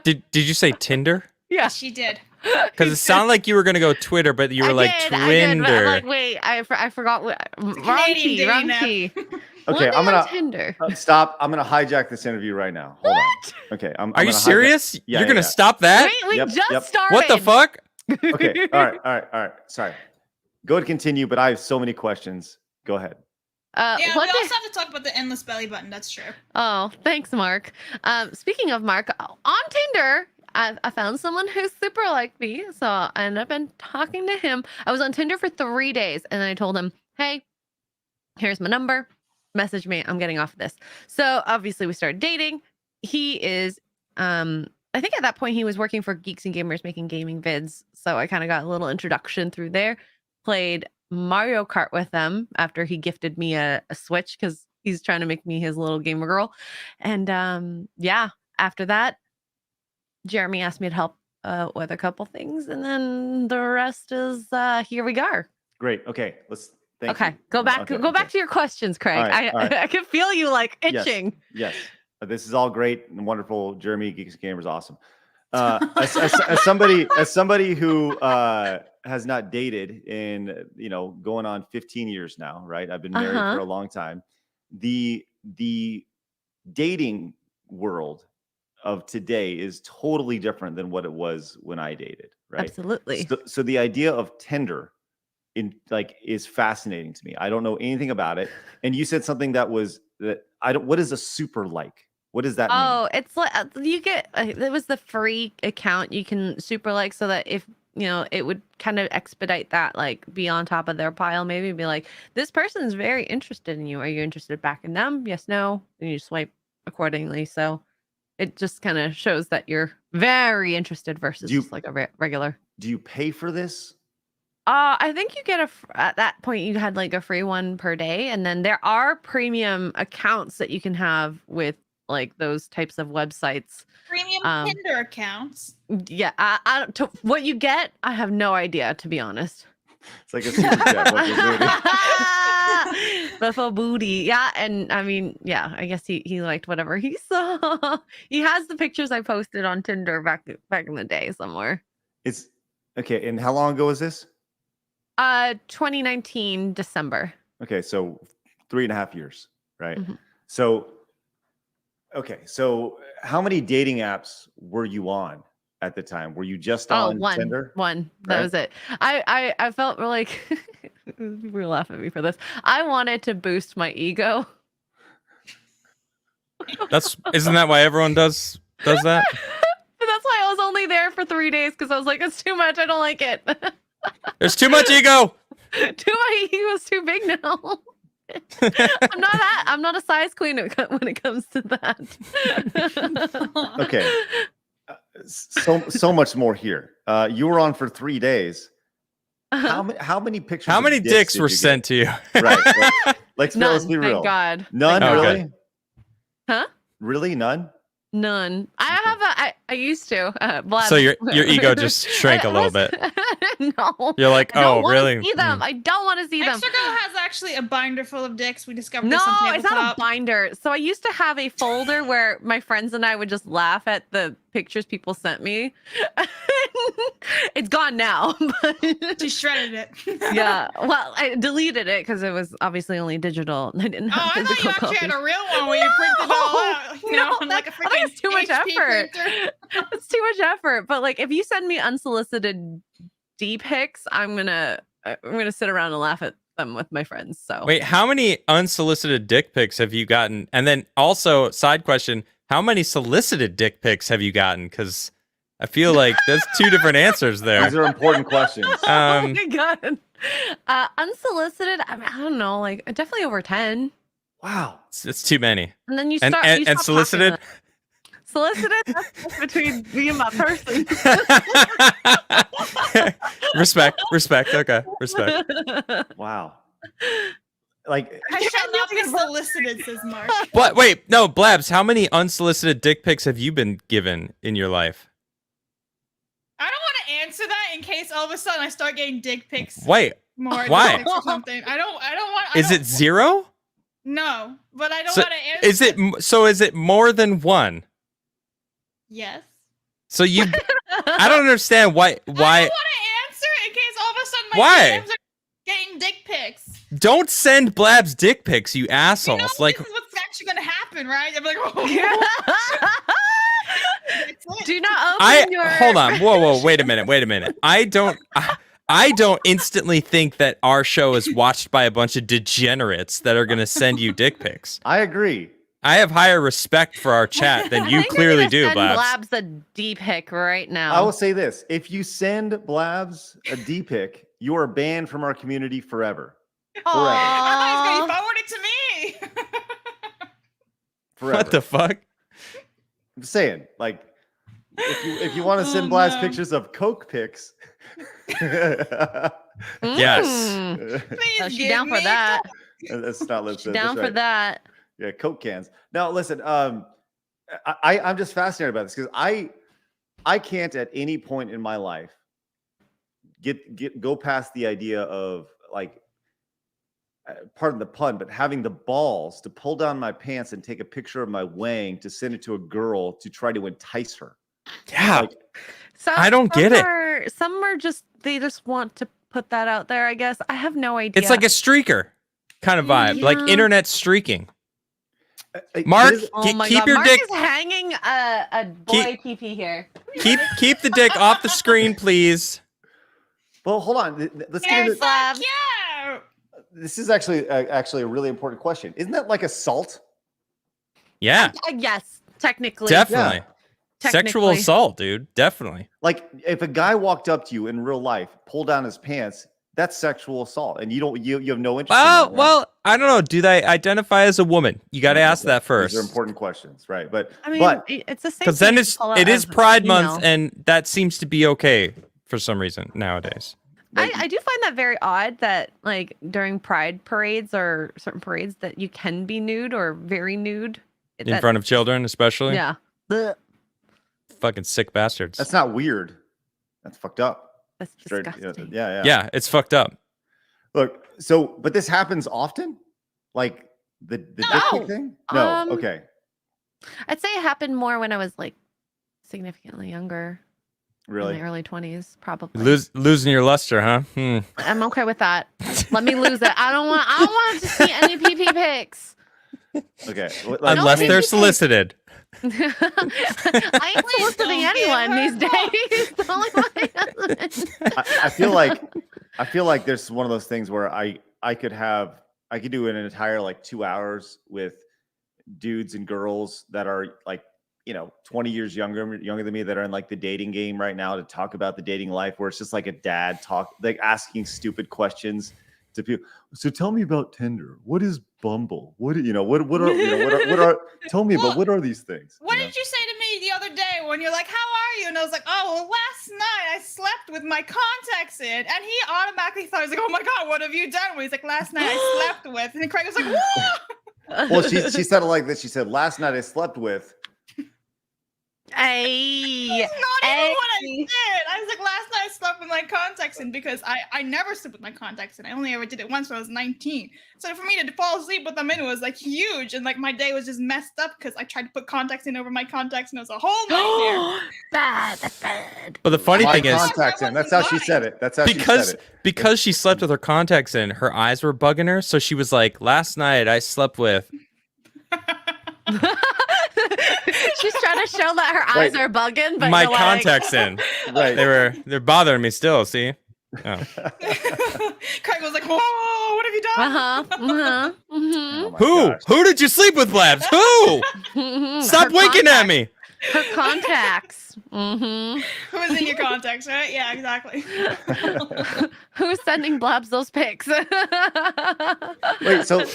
Did you say Tinder? Yeah, she did. Because it sounded like you were gonna go Twitter, but you were like Twinder. I'm like, wait, I forgot. Wrong key. Okay, I'm gonna Tinder. Stop. I'm gonna hijack this interview right now. Hold on. Okay, Are you serious? You're gonna stop that? Wait, we just started. What the fuck? Okay. All right. Sorry. Go and continue, but I have so many questions. Go ahead. Yeah, we also have to talk about the endless belly button. That's true. Oh, thanks, Mark. Speaking of Mark, on Tinder, I found someone who's super like me, so I ended up talking to him. I was on Tinder for 3 days, and I told him, "Hey, here's my number. Message me. I'm getting off of this." So obviously, we started dating. He is, I think at that point he was working for Geeks and Gamers, making gaming vids. So I kind of got a little introduction through there. Played Mario Kart with them after he gifted me a Switch because he's trying to make me his little gamer girl. And yeah, after that, Jeremy asked me to help with a couple things, and then the rest is here we are. Great. Okay, let's. Thank you. Go back to your questions, Craig. All right. I can feel you like itching. Yes. This is all great and wonderful. Jeremy, Geeks and Gamers, awesome. As somebody who has not dated in going on 15 years now, right? I've been married for a long time. The dating world of today is totally different than what it was when I dated, right? Absolutely. So the idea of Tinder is fascinating to me. I don't know anything about it. And you said something what is a super like? What does that mean? Oh, it's like you get it was the free account you can super like, so that if it would kind of expedite that, like be on top of their pile, maybe be like, this person's very interested in you. Are you interested back in them? Yes, no. And you swipe accordingly. So it just kind of shows that you're very interested versus just like a regular. Do you pay for this? I think you get at that point you had like a free one per day, and then there are premium accounts that you can have with like those types of websites. Premium Tinder accounts. Yeah, I don't. What you get, I have no idea, to be honest. It's like a super chat. What's your booty? Buffalo booty. Yeah, and I mean, yeah, I guess he liked whatever he saw. He has the pictures I posted on Tinder back in the day somewhere. It's okay. And how long ago was this? 2019 December. Okay, so 3.5 years, right? Mm-hmm. So how many dating apps were you on at the time? Were you just on Tinder? One. That was it. I felt like people were laughing at me for this. I wanted to boost my ego. Isn't that why everyone does that? But that's why I was only there for 3 days, because I was like, it's too much. I don't like it. There's too much ego. My ego's too big now. I'm not a size queen when it comes to that. Okay. So much more here. You were on for 3 days. How many pictures? How many dicks were sent to you? Right. Let's be real. Thank God. None, really? Huh? Really, none? None. I used to. So your ego just shrank a little bit. No. You're like, oh, really? See them. I don't want to see them. XRay Girl has actually a binder full of dicks. We discovered this No, on it's not a binder. So I used to have a folder where my friends and I would just laugh at the pictures people sent me. It's gone now. But she shredded it. Yeah. Well, I deleted it because it was obviously only digital. I didn't have I thought you actually had a real one where you printed it all out. Like a freaking it's too much effort. It's too much effort. But like, if you send me unsolicited D pics, I'm gonna sit around and laugh at them with my friends. So wait, how many unsolicited dick pics have you gotten? And then also, side question, how many solicited dick pics have you gotten? Because I feel like there's two different answers there. These are important questions. Oh my God. Unsolicited, I don't know, like definitely over 10. Wow. It's too many. And then you stop solicited. unsolicited. That's between me and my person. Respect. Okay. Respect. Wow. Like, I shall not be solicited, says Mark. But wait, no, Blabs, how many unsolicited dick pics have you been given in your life? I don't want to answer that in case all of a sudden I start getting dick pics. Wait. More Why? dick pics or something. I don't want. Is it 0? No, but I don't So, want to answer. is it more than 1? Yes. So you I don't understand why I don't want to answer in case all of a sudden my Why? DMs are getting dick pics. Don't send Blabs dick pics, you assholes. You know, like this is what's actually gonna happen, right? I'm like, oh. Do not open your. Hold on. Whoa, wait a minute. I don't instantly think that our show is watched by a bunch of degenerates that are gonna send you dick pics. I agree. I have higher respect for our chat than you clearly do, send Blabs. Blabs a D pic right now. I will say this: if you send Blabs a D pic, you are banned from our community forever. I thought he was gonna forward it to me. Forever. What the fuck? I'm saying, like, if you want to send Blabs pictures of Coke pics, yes. Oh, she's down for that. That's not listed. She's down for that. Yeah, Coke cans. Now, listen. I'm just fascinated about this because I can't at any point in my life go past the idea of, like, pardon the pun, but having the balls to pull down my pants and take a picture of my wang to send it to a girl to try to entice her. Yeah. Like, I don't get it. Some are just, they just want to put that out there, I guess. I have no idea. It's like a streaker kind of vibe, like internet streaking. Mark, keep your Mark dick. is hanging a boy PP here. Keep the dick off the screen, please. Well, hold on. Let's get into this. Is actually a really important question. Isn't that like assault? Yeah. Yes, technically. Definitely. Yeah. Sexual assault, dude. Definitely. Like, if a guy walked up to you in real life, pulled down his pants, that's sexual assault, and you have no interest. Oh, in that, right? well, I don't know. Do they identify as a woman? You got to ask that first. These are important questions, right? But I mean, it's the same. Because then it is Pride Month, and that seems to be okay for some reason nowadays. I do find that very odd that, like, during Pride parades or certain parades that you can be nude or very nude In front of children, especially. Yeah. Ugh. Fucking sick bastards. That's not weird. That's fucked up. That's disgusting. Yeah. Yeah, it's fucked up. Look, but this happens often, like the dick pic thing. No, okay. I'd say it happened more when I was, like, significantly younger. Really? In my early 20s, probably. Losing your luster, huh? I'm okay with that. Let me lose it. I don't want to see any PP pics. Okay. Unless they're solicited. I ain't soliciting anyone these days. Only my husband. I feel like there's one of those things where I could do an entire, like, 2 hours with dudes and girls that are, like, 20 years younger than me, that are in, like, the dating game right now, to talk about the dating life, where it's just like a dad talk, like, asking stupid questions to people. So tell me about Tinder. What is Bumble? What are tell me about, what are these things? What did you say to me the other day when you're like, how are you? And I was like, oh, well, last night I slept with my contacts in. And he automatically thought, I was like, oh my God, what have you done? When he's like, last night I slept with. And then Craig was like, what? Well, she said it like this. She said, last night I slept with. Hey, That's not even what I did. I was like, last night I slept with my contacts in, because I never slept with my contacts in. I only ever did it once when I was 19. So for me to fall asleep with them in was, like, huge, and, like, my day was just messed up because I tried to put contacts in over my contacts, and it was a whole nightmare. That's bad. But the funny thing is, contacts in. That's how she said it. That's how she said it. Because she slept with her contacts in, her eyes were bugging her, so she was like, last night I slept with. She's trying to show that her eyes are bugging, but my you're contacts in. Right. They're bothering me still, see? Oh. Craig was like, whoa, what have you done? Oh Who did you sleep with, Blabs? Who? Stop winking at me. Her contacts. Who was in your contacts, right? Yeah, exactly. Who's sending Blabs those pics? Wait, so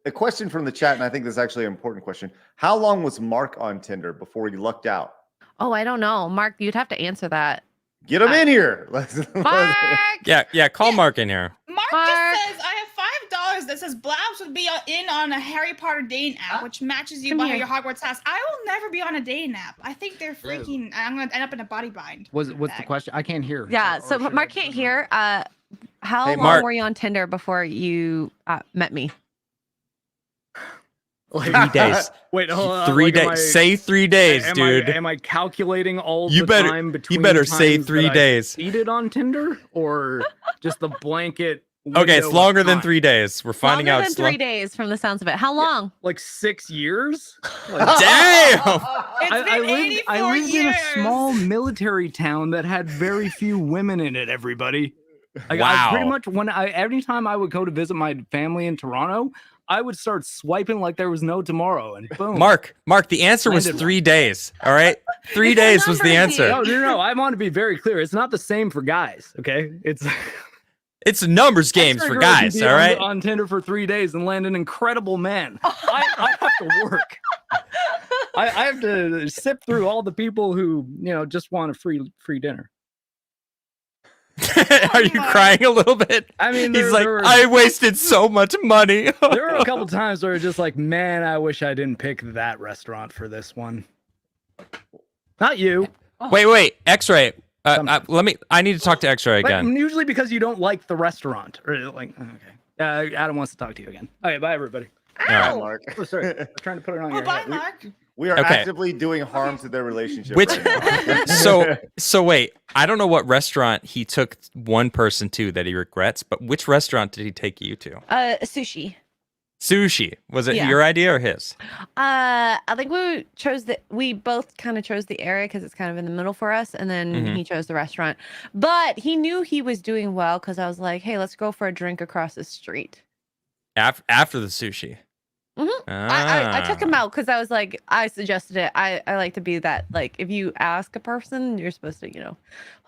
a question from the chat, and I think this is actually an important question. How long was Mark on Tinder before he lucked out? Oh, I don't know. Mark, you'd have to answer that. Get him in here. Mark! Yeah, call Mark in here. Mark just says, I have $5 that says Blabs would be in on a Harry Potter dating app, which matches you by your Hogwarts house. I will never be on a dating app. I think they're freaking, I'm going to end up in a body bind. What's the question? I can't hear. Yeah, so Mark can't hear. How long Mark. were you on Tinder before you met me? 3 days. Wait, hold on. 3 days. Say 3 days, dude. Am I calculating all You the better- time between you better say times 3 that I days. Seated on Tinder or just the blanket? Okay, it's window of longer than time? 3 days. We're finding Longer out. than 3 days from the sounds of it. How long? Like 6 years? Damn! I lived in a years. small military town that had very few women in it, everybody. Like, Wow. I pretty much, every time I would go to visit my family in Toronto, I would start swiping like there was no tomorrow, and boom. Mark, the answer was Landed 3 days. All right, 3 days was the answer. No. I want to be very clear. It's not the same for guys. Okay, It's numbers games X-Ray for Girl can guys. be All right. on Tinder for 3 days and land an incredible man. I have to work. I have to sift through all the people who just want a free dinner. Are you crying a little bit? I mean, he's like, I wasted so much money. There were a couple times where it's just like, man, I wish I didn't pick that restaurant for this one. Not you. Wait, X-Ray. I need to talk to X-Ray But again. usually because you don't like the restaurant, or like, okay. Adam wants to talk to you again. Okay, bye everybody. All right. Mark. Oh, sorry, I was trying to put it on your Bye, head. Mark. We are Okay. actively doing harm to their relationship. Which right now. so wait, I don't know what restaurant he took one person to that he regrets, but which restaurant did he take you to? Sushi. Sushi. Was it Yeah. your idea or his? I think we both kind of chose the area because it's kind of in the middle for us, and then he chose the restaurant. But he knew he was doing well because I was like, "Hey, let's go for a drink across the street." After the sushi. I took him out because I was like, I suggested it. I like to be that, like, if you ask a person, you're supposed to,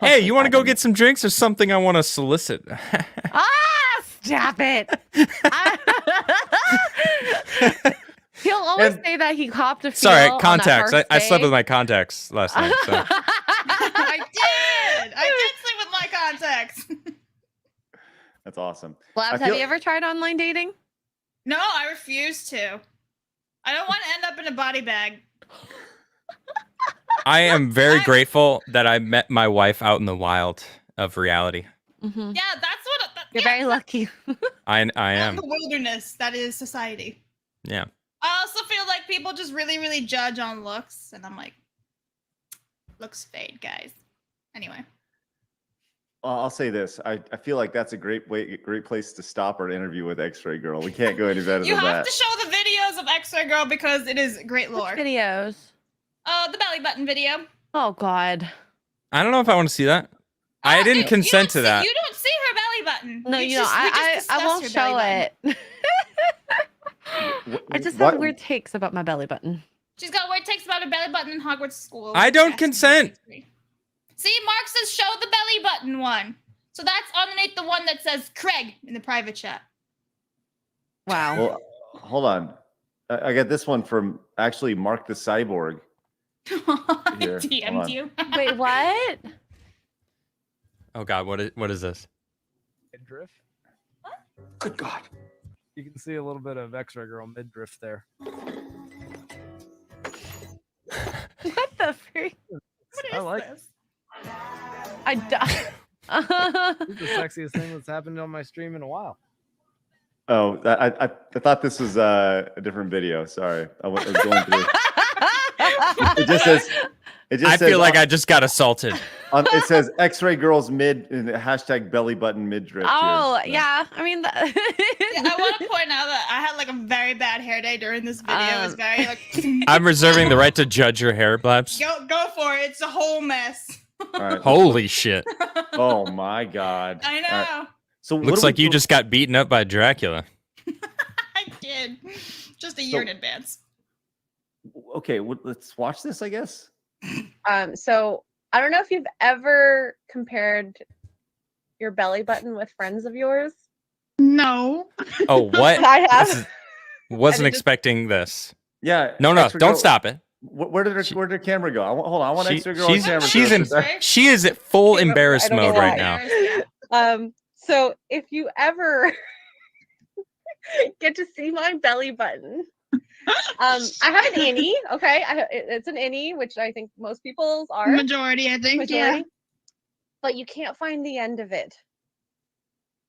Hey, you want to go get some drinks or something? I want to solicit. Stop it. He'll always say that he copped a feel Sorry, on that contacts. first I slept date. with my contacts last night. So. I did sleep with my contacts. That's awesome. Labs, have you ever tried online dating? No, I refuse to. I don't want to end up in a body bag. I am very grateful that I met my wife out in the wild of reality. Yeah, that's what. You're very lucky. I In am. the wilderness that is society. Yeah. I also feel like people just really, really judge on looks, and I'm like, looks fade, guys. Anyway. I'll say this. I feel like that's a great place to stop our interview with X-Ray Girl. We can't go any better You than have that. to show the videos of XRay Girl because it is great lore. Which videos? The belly button video. Oh God. I don't know if I want to see that. I didn't consent to that. You don't see her belly button. No, We you know, just I discussed won't her show belly button. it. I just have weird takes about my belly button. She's got weird takes about her belly button in Hogwarts school. I don't consent. See, Mark says show the belly button one. So that's underneath the one that says Craig in the private chat. Wow. Well, hold on. I got this one from actually Mark the Cyborg. Here, hold DM'd on. you. Wait, what? Oh God, what is this? Midriff. Good God. You can see a little bit of X-Ray Girl midriff there. What the freak? I like this? I died. This is the sexiest thing that's happened on my stream in a while. Oh, I thought this was a different video. Sorry, I was going through. It just says. I feel like I just got assaulted. It says X-Ray Girls mid and hashtag belly button midriff. Oh yeah, I mean. Yeah, I want to point out that I had like a very bad hair day during this video. It was very like. I'm reserving the right to judge your hair, Blabs. Go for it. It's a whole mess. All right. Holy shit. Oh my God. I know. All right. So Looks like you just got beaten up by Dracula. I did. Just a year in advance. Okay, let's watch this, I guess. So I don't know if you've ever compared your belly button with friends of yours. No. Oh, what? I have. Wasn't expecting this. Yeah. No, don't stop it. Where did the camera go? Hold on. I want XRay Girl on camera. She is at full embarrassed mode right now. So if you ever get to see my belly button, I have an innie. Okay, it's an innie, which I think most people's are majority. I think yeah. But you can't find the end of it.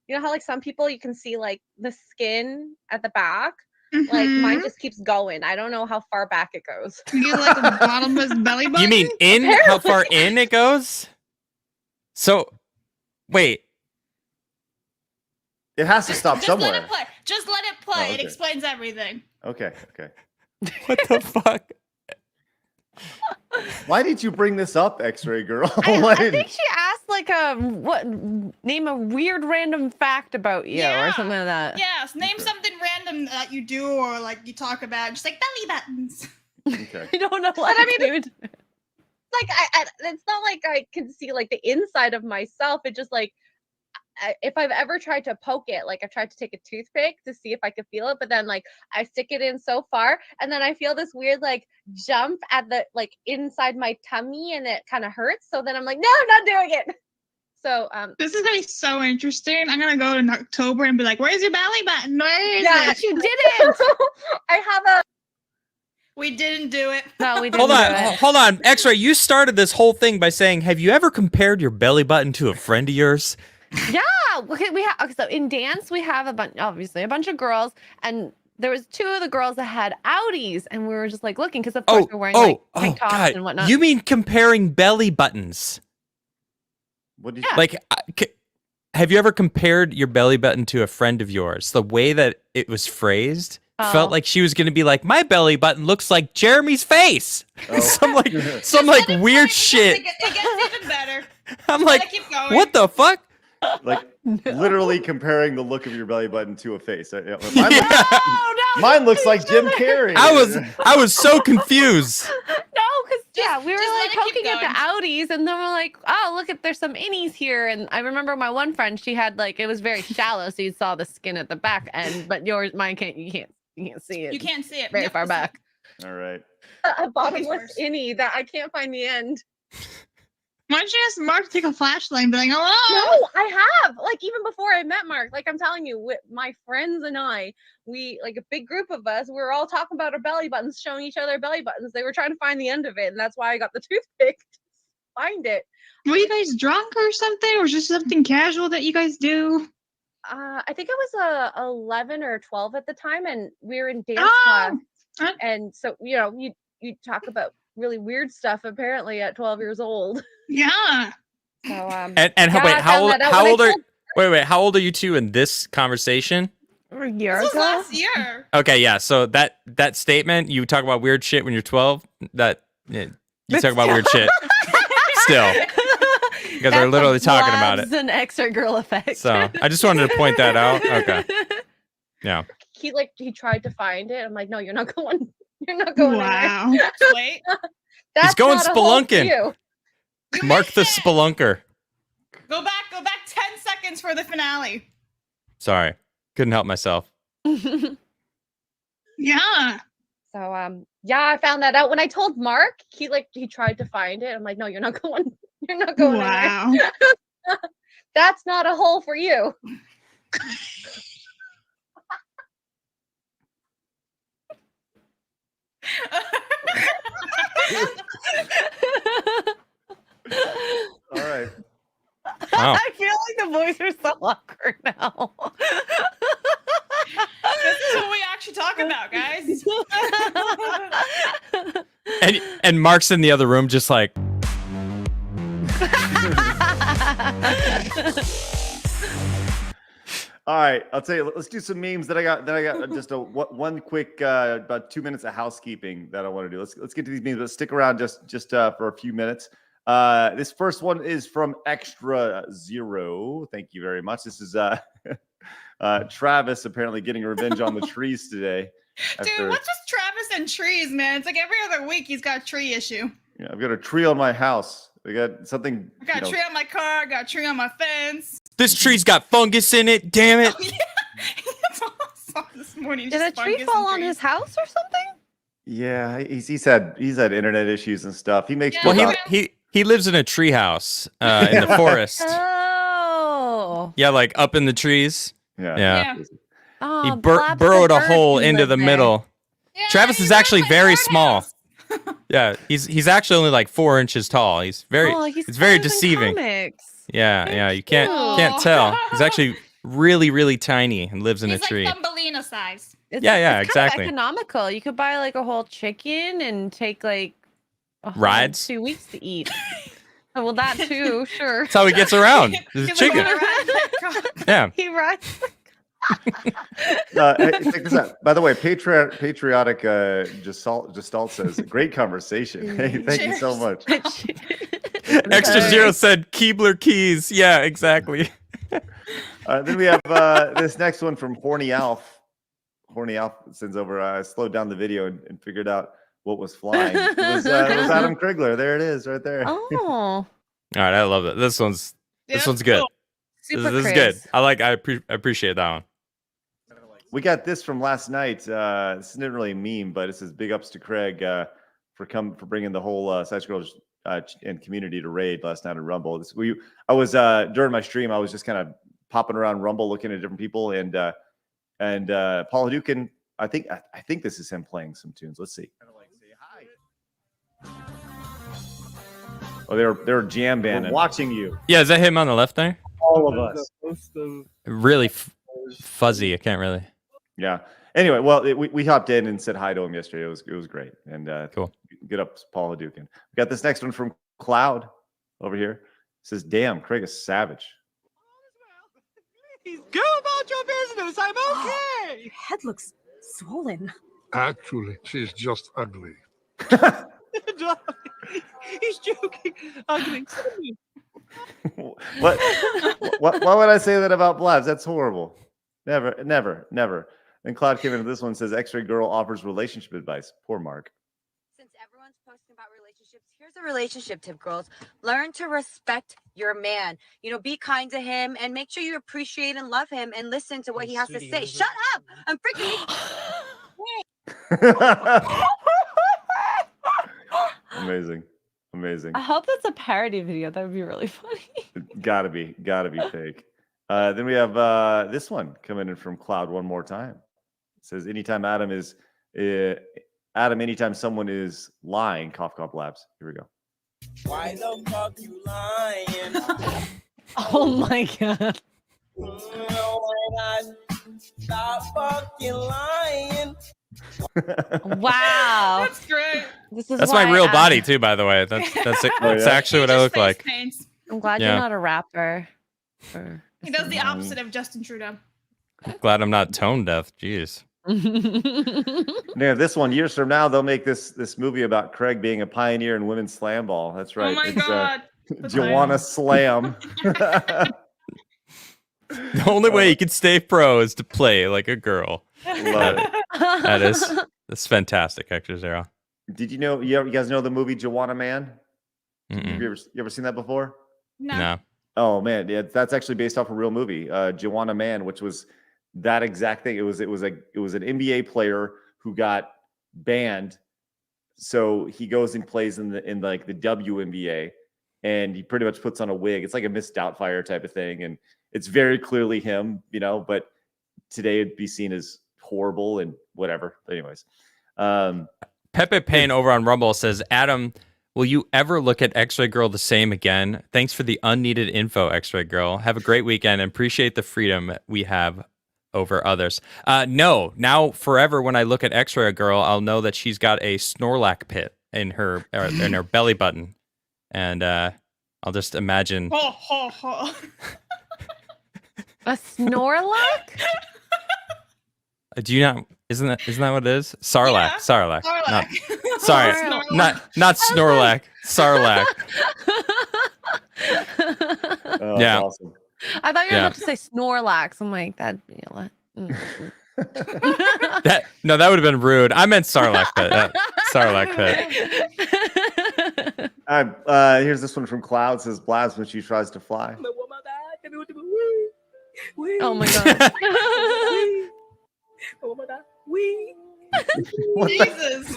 You know how like some people you can see like the skin at the back. Like mine just keeps going. I don't know how far back it goes. You get like a bottomless belly button. You mean in? Apparently. How far in it goes? So, wait. It has to stop somewhere. Let it play. Just let it play. Oh, okay. It explains everything. Okay. What the fuck? Why did you bring this up, XRay Girl? I think she asked like name a weird random fact about you or something like that. Yes, name something random that you do or like you talk about, just like belly buttons. Okay. I don't know what I mean. Like it's not like I can see like the inside of myself. It just like if I've ever tried to poke it, like I've tried to take a toothpick to see if I could feel it, but then like I stick it in so far and then I feel this weird like jump at the like inside my tummy and it kind of hurts. So then I'm like, no, I'm not doing it. So this is gonna be so interesting. I'm gonna go in October and be like, where's your belly button? Where is it? You didn't. I have We didn't do it. No, we didn't. Hold on. XRay, you started this whole thing by saying, have you ever compared your belly button to a friend of yours? Yeah, so in dance we have a bunch of girls, and there was 2 of the girls that had outies, and we were just like looking because of course we're wearing like tank tops God. and whatnot. You mean comparing belly buttons? What did you like? Have you ever compared your belly button to a friend of yours? The way that it was phrased felt like she was going to be like, my belly button looks like Jeremy's face. some weird shit. It gets even better. I'm like, what the fuck? Like literally comparing the look of your belly button to a face. Mine looks like Jim Carrey. I was so confused. No, because we were like poking at the outies, and then we're like, oh, look at there's some innies here. And I remember my one friend, she had like it was very shallow, so you saw the skin at the back end, but mine can't. You can't see it. You can't see it very far back. All right. a bottomless innie that I can't find the end. Why don't you ask Mark to take a flashlight and be like, hello? No, I have. Like, even before I met Mark, like, I'm telling you, with my friends and I, we, like, a big group of us, we were all talking about our belly buttons, showing each other belly buttons. They were trying to find the end of it, and that's why I got the toothpick to find it. Were you guys drunk or something? Or just something casual that you guys do? I think I was 11 or 12 at the time, and we were in dance class. And so, you know, you talk about really weird stuff apparently at 12 years old. Yeah. So wait, how old are you two in this conversation? A year this ago. was last year. Okay, yeah. So that statement, you talk about weird shit when you're 12. You talk about weird shit still. You guys are literally talking about it. It's an XRay Girl effect. So I just wanted to point that out. Okay. Yeah. He tried to find it. I'm like, no, you're not going. You're not going. Wow. Wait. He's going spelunking. Mark the spelunker. Go back 10 seconds for the finale. Sorry. Couldn't help myself. Yeah. So I found that out when I told Mark. He tried to find it. I'm like, no, you're not going. You're not going. Wow. That's not a hole for you. All right. Wow. I feel like the boys are so awkward now. This is what we actually talk about, guys. and Mark's in the other room just like All right, I'll tell you. Let's do some memes. That I got just one quick about 2 minutes of housekeeping that I want to do. Let's get to these memes, but stick around just for a few minutes. This first one is from Extra Zero. Thank you very much. This is Travis apparently getting revenge on the trees today. Dude, what's just Travis and trees, man? It's like every other week he's got a tree issue. Yeah, I've got a tree on my house. I got something. I got a tree on my car. I got a tree on my fence. this tree's got fungus in it. Damn it. Oh, yeah. morning. Did a just tree fungus fall and on trees. his house or something? Yeah, he's had internet issues and stuff. He makes Well, he lives in a treehouse in the forest. Oh. Yeah, like up in the trees. Yeah. Oh, He Blabs burrowed the a bird hole can into live the there. middle. Travis is actually very small. Yeah, he's actually only like 4 inches tall. He's very it's very deceiving. Comics. Yeah, you can't tell. He's actually really tiny and lives in a He's tree. like Thumbelina size. It's, Yeah, it's exactly. Kind of economical. You could buy like a whole chicken and take like a whole Rides? 2 weeks to eat. Oh, well, that too, sure. That's how he gets around. There's a chicken. Yeah. He rides. Hey, check this out. By the way, patriotic Gestalt says, great conversation. Hey, thank you so much. Extra Zero said Keebler keys. Yeah, exactly. Then we have this next one from Horny Alf. Horny Alf sends over, I slowed down the video and figured out what was flying. It was Adam Krigler. There it is, right there. Oh. All right, I love it. This one's good. Super This is good. I appreciate that one. We got this from last night. This isn't really a meme, but it says big ups to Craig for bringing the whole Side Scrollers and community to raid last night at Rumble. I was during my stream, I was just kind of popping around Rumble, looking at different people, and Paul Hadouken. I think this is him playing some tunes. Let's see. Oh, they're jam banding. We're watching you. Yeah, is that him on the left there? All of us. Really fuzzy. I can't really. Yeah. Anyway, well, we hopped in and said hi to him yesterday. It was great. And cool. Get up, Paul Hadouken. We got this next one from Cloud over here. It says, "Damn, Craig is savage." Go about your business. I'm okay. Your head looks swollen. Actually, she's just ugly. He's joking. Ugly. What? Why would I say that about Blabs? That's horrible. Never. And Cloud came into this one and says, "XRay Girl offers relationship advice." Poor Mark. Since everyone's posting about relationships, here's a relationship tip, girls. Learn to respect your man. Be kind to him and make sure you appreciate and love him and listen to what he has to say. Shut up! I'm freaking. Amazing. I hope that's a parody video. That would be really funny. Gotta be fake. Then we have this one coming in from Cloud one more time. It says, anytime someone is lying, cough Labs. Here we go. Why the fuck you lying? Oh my god. Stop fucking lying. Wow. That's great. That's my real body too, by the way. That's actually what I look like. I'm glad you're not a rapper. He does the opposite of Justin Trudeau. Glad I'm not tone deaf. Jeez. Yeah, this one, years from now, they'll make this movie about Craig being a pioneer in women's SlamBall. That's right. Oh my god. Joanna Slam. The only way you can stay pro is to play like a girl. Love it. That's fantastic, Hector Zero. Did you know? You guys know the movie Joanna Man? You ever seen that before? No. Oh man, yeah, that's actually based off a real movie, Joanna Man, which was that exact thing. It was an NBA player who got banned, so he goes and plays in the WNBA, and he pretty much puts on a wig. It's like a Miss Doubtfire type of thing, and it's very clearly him, but today it'd be seen as horrible and whatever. But anyways, Pepe Payne over on Rumble says, "Adam, will you ever look at XRay Girl the same again? Thanks for the unneeded info, XRay Girl. Have a great weekend and appreciate the freedom we have over others." No, now forever when I look at XRay Girl, I'll know that she's got a Snorlax pit in her belly button, and I'll just imagine a Snorlax. Do you not? Isn't that what it is? Sarlacc. Yeah. Sarlacc. Sarlacc. Sorry, not Snorlax. Sarlacc. Oh, yeah. Awesome. I thought you were about to say Snorlax. I'm like, that'd be a lot. That would have been rude. I meant Sarlacc pit. Sarlacc pit. Here's this one from Cloud. It says, "Blabs when she tries to fly." Oh my god. Oh my god. We. Jesus.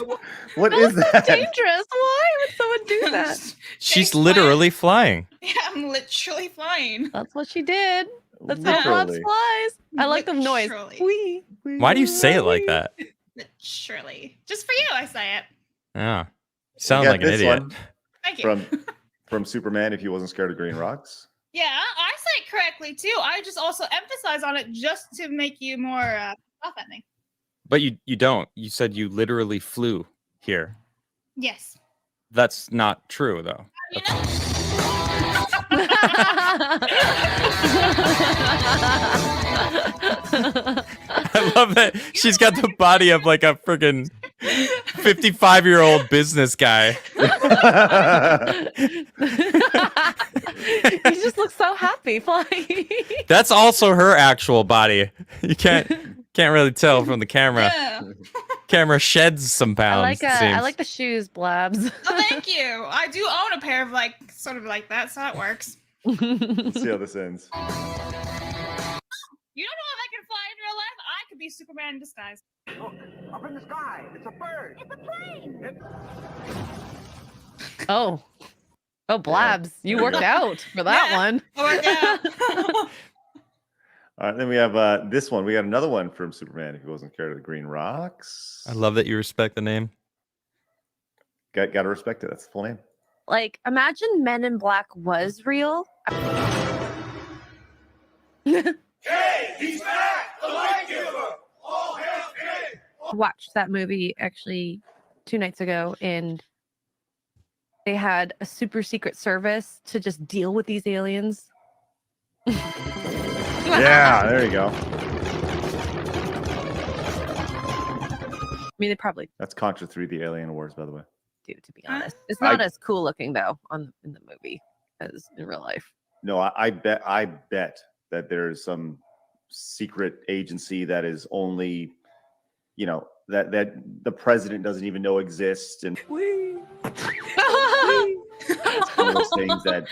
What That is was so that? dangerous. Why would someone do that? She's literally flying. Yeah, I'm literally flying. That's what she did. That's how Blabs Literally. flies. I like the noise. Literally. Wee. Why do you say it like that? Literally. Just for you, I say it. Yeah. You We sound got like an this idiot. one Thank you. from Superman. If he wasn't scared of green rocks. Yeah, I say it correctly too. I just also emphasize on it just to make you more offending. But you don't. You said you literally flew here. Yes. That's not true, though. You know? I love that she's got the body of like a freaking 55-year-old business guy. He just looks so happy flying. That's also her actual body. You can't really tell from the camera. Yeah. Camera sheds some pounds. I like the shoes, Blabs. Oh, thank you. I do own a pair of like sort of like that, so it works. Let's see how this ends. You don't know if I can fly in real life. I could be Superman in disguise. Look, up in the sky. It's a bird. It's a plane. Oh, Blabs, you worked out for that one. All right, then we have this one. We got another one from Superman. If he wasn't scared of the green rocks. I love that you respect the name. Got to respect it. That's the full name. Like, imagine Men in Black was real. Hey, he's back! The light giver! All hail King! Watched that movie actually 2 nights ago, and they had a super secret service to just deal with these aliens. Yeah, there you go. I mean, they probably That's Contra 3, the Alien Wars, by the way. do, to be honest. It's not as cool looking though in the movie as in real life. No, I bet that there's some secret agency that is only, that the president doesn't even know exists, and it's one of those things that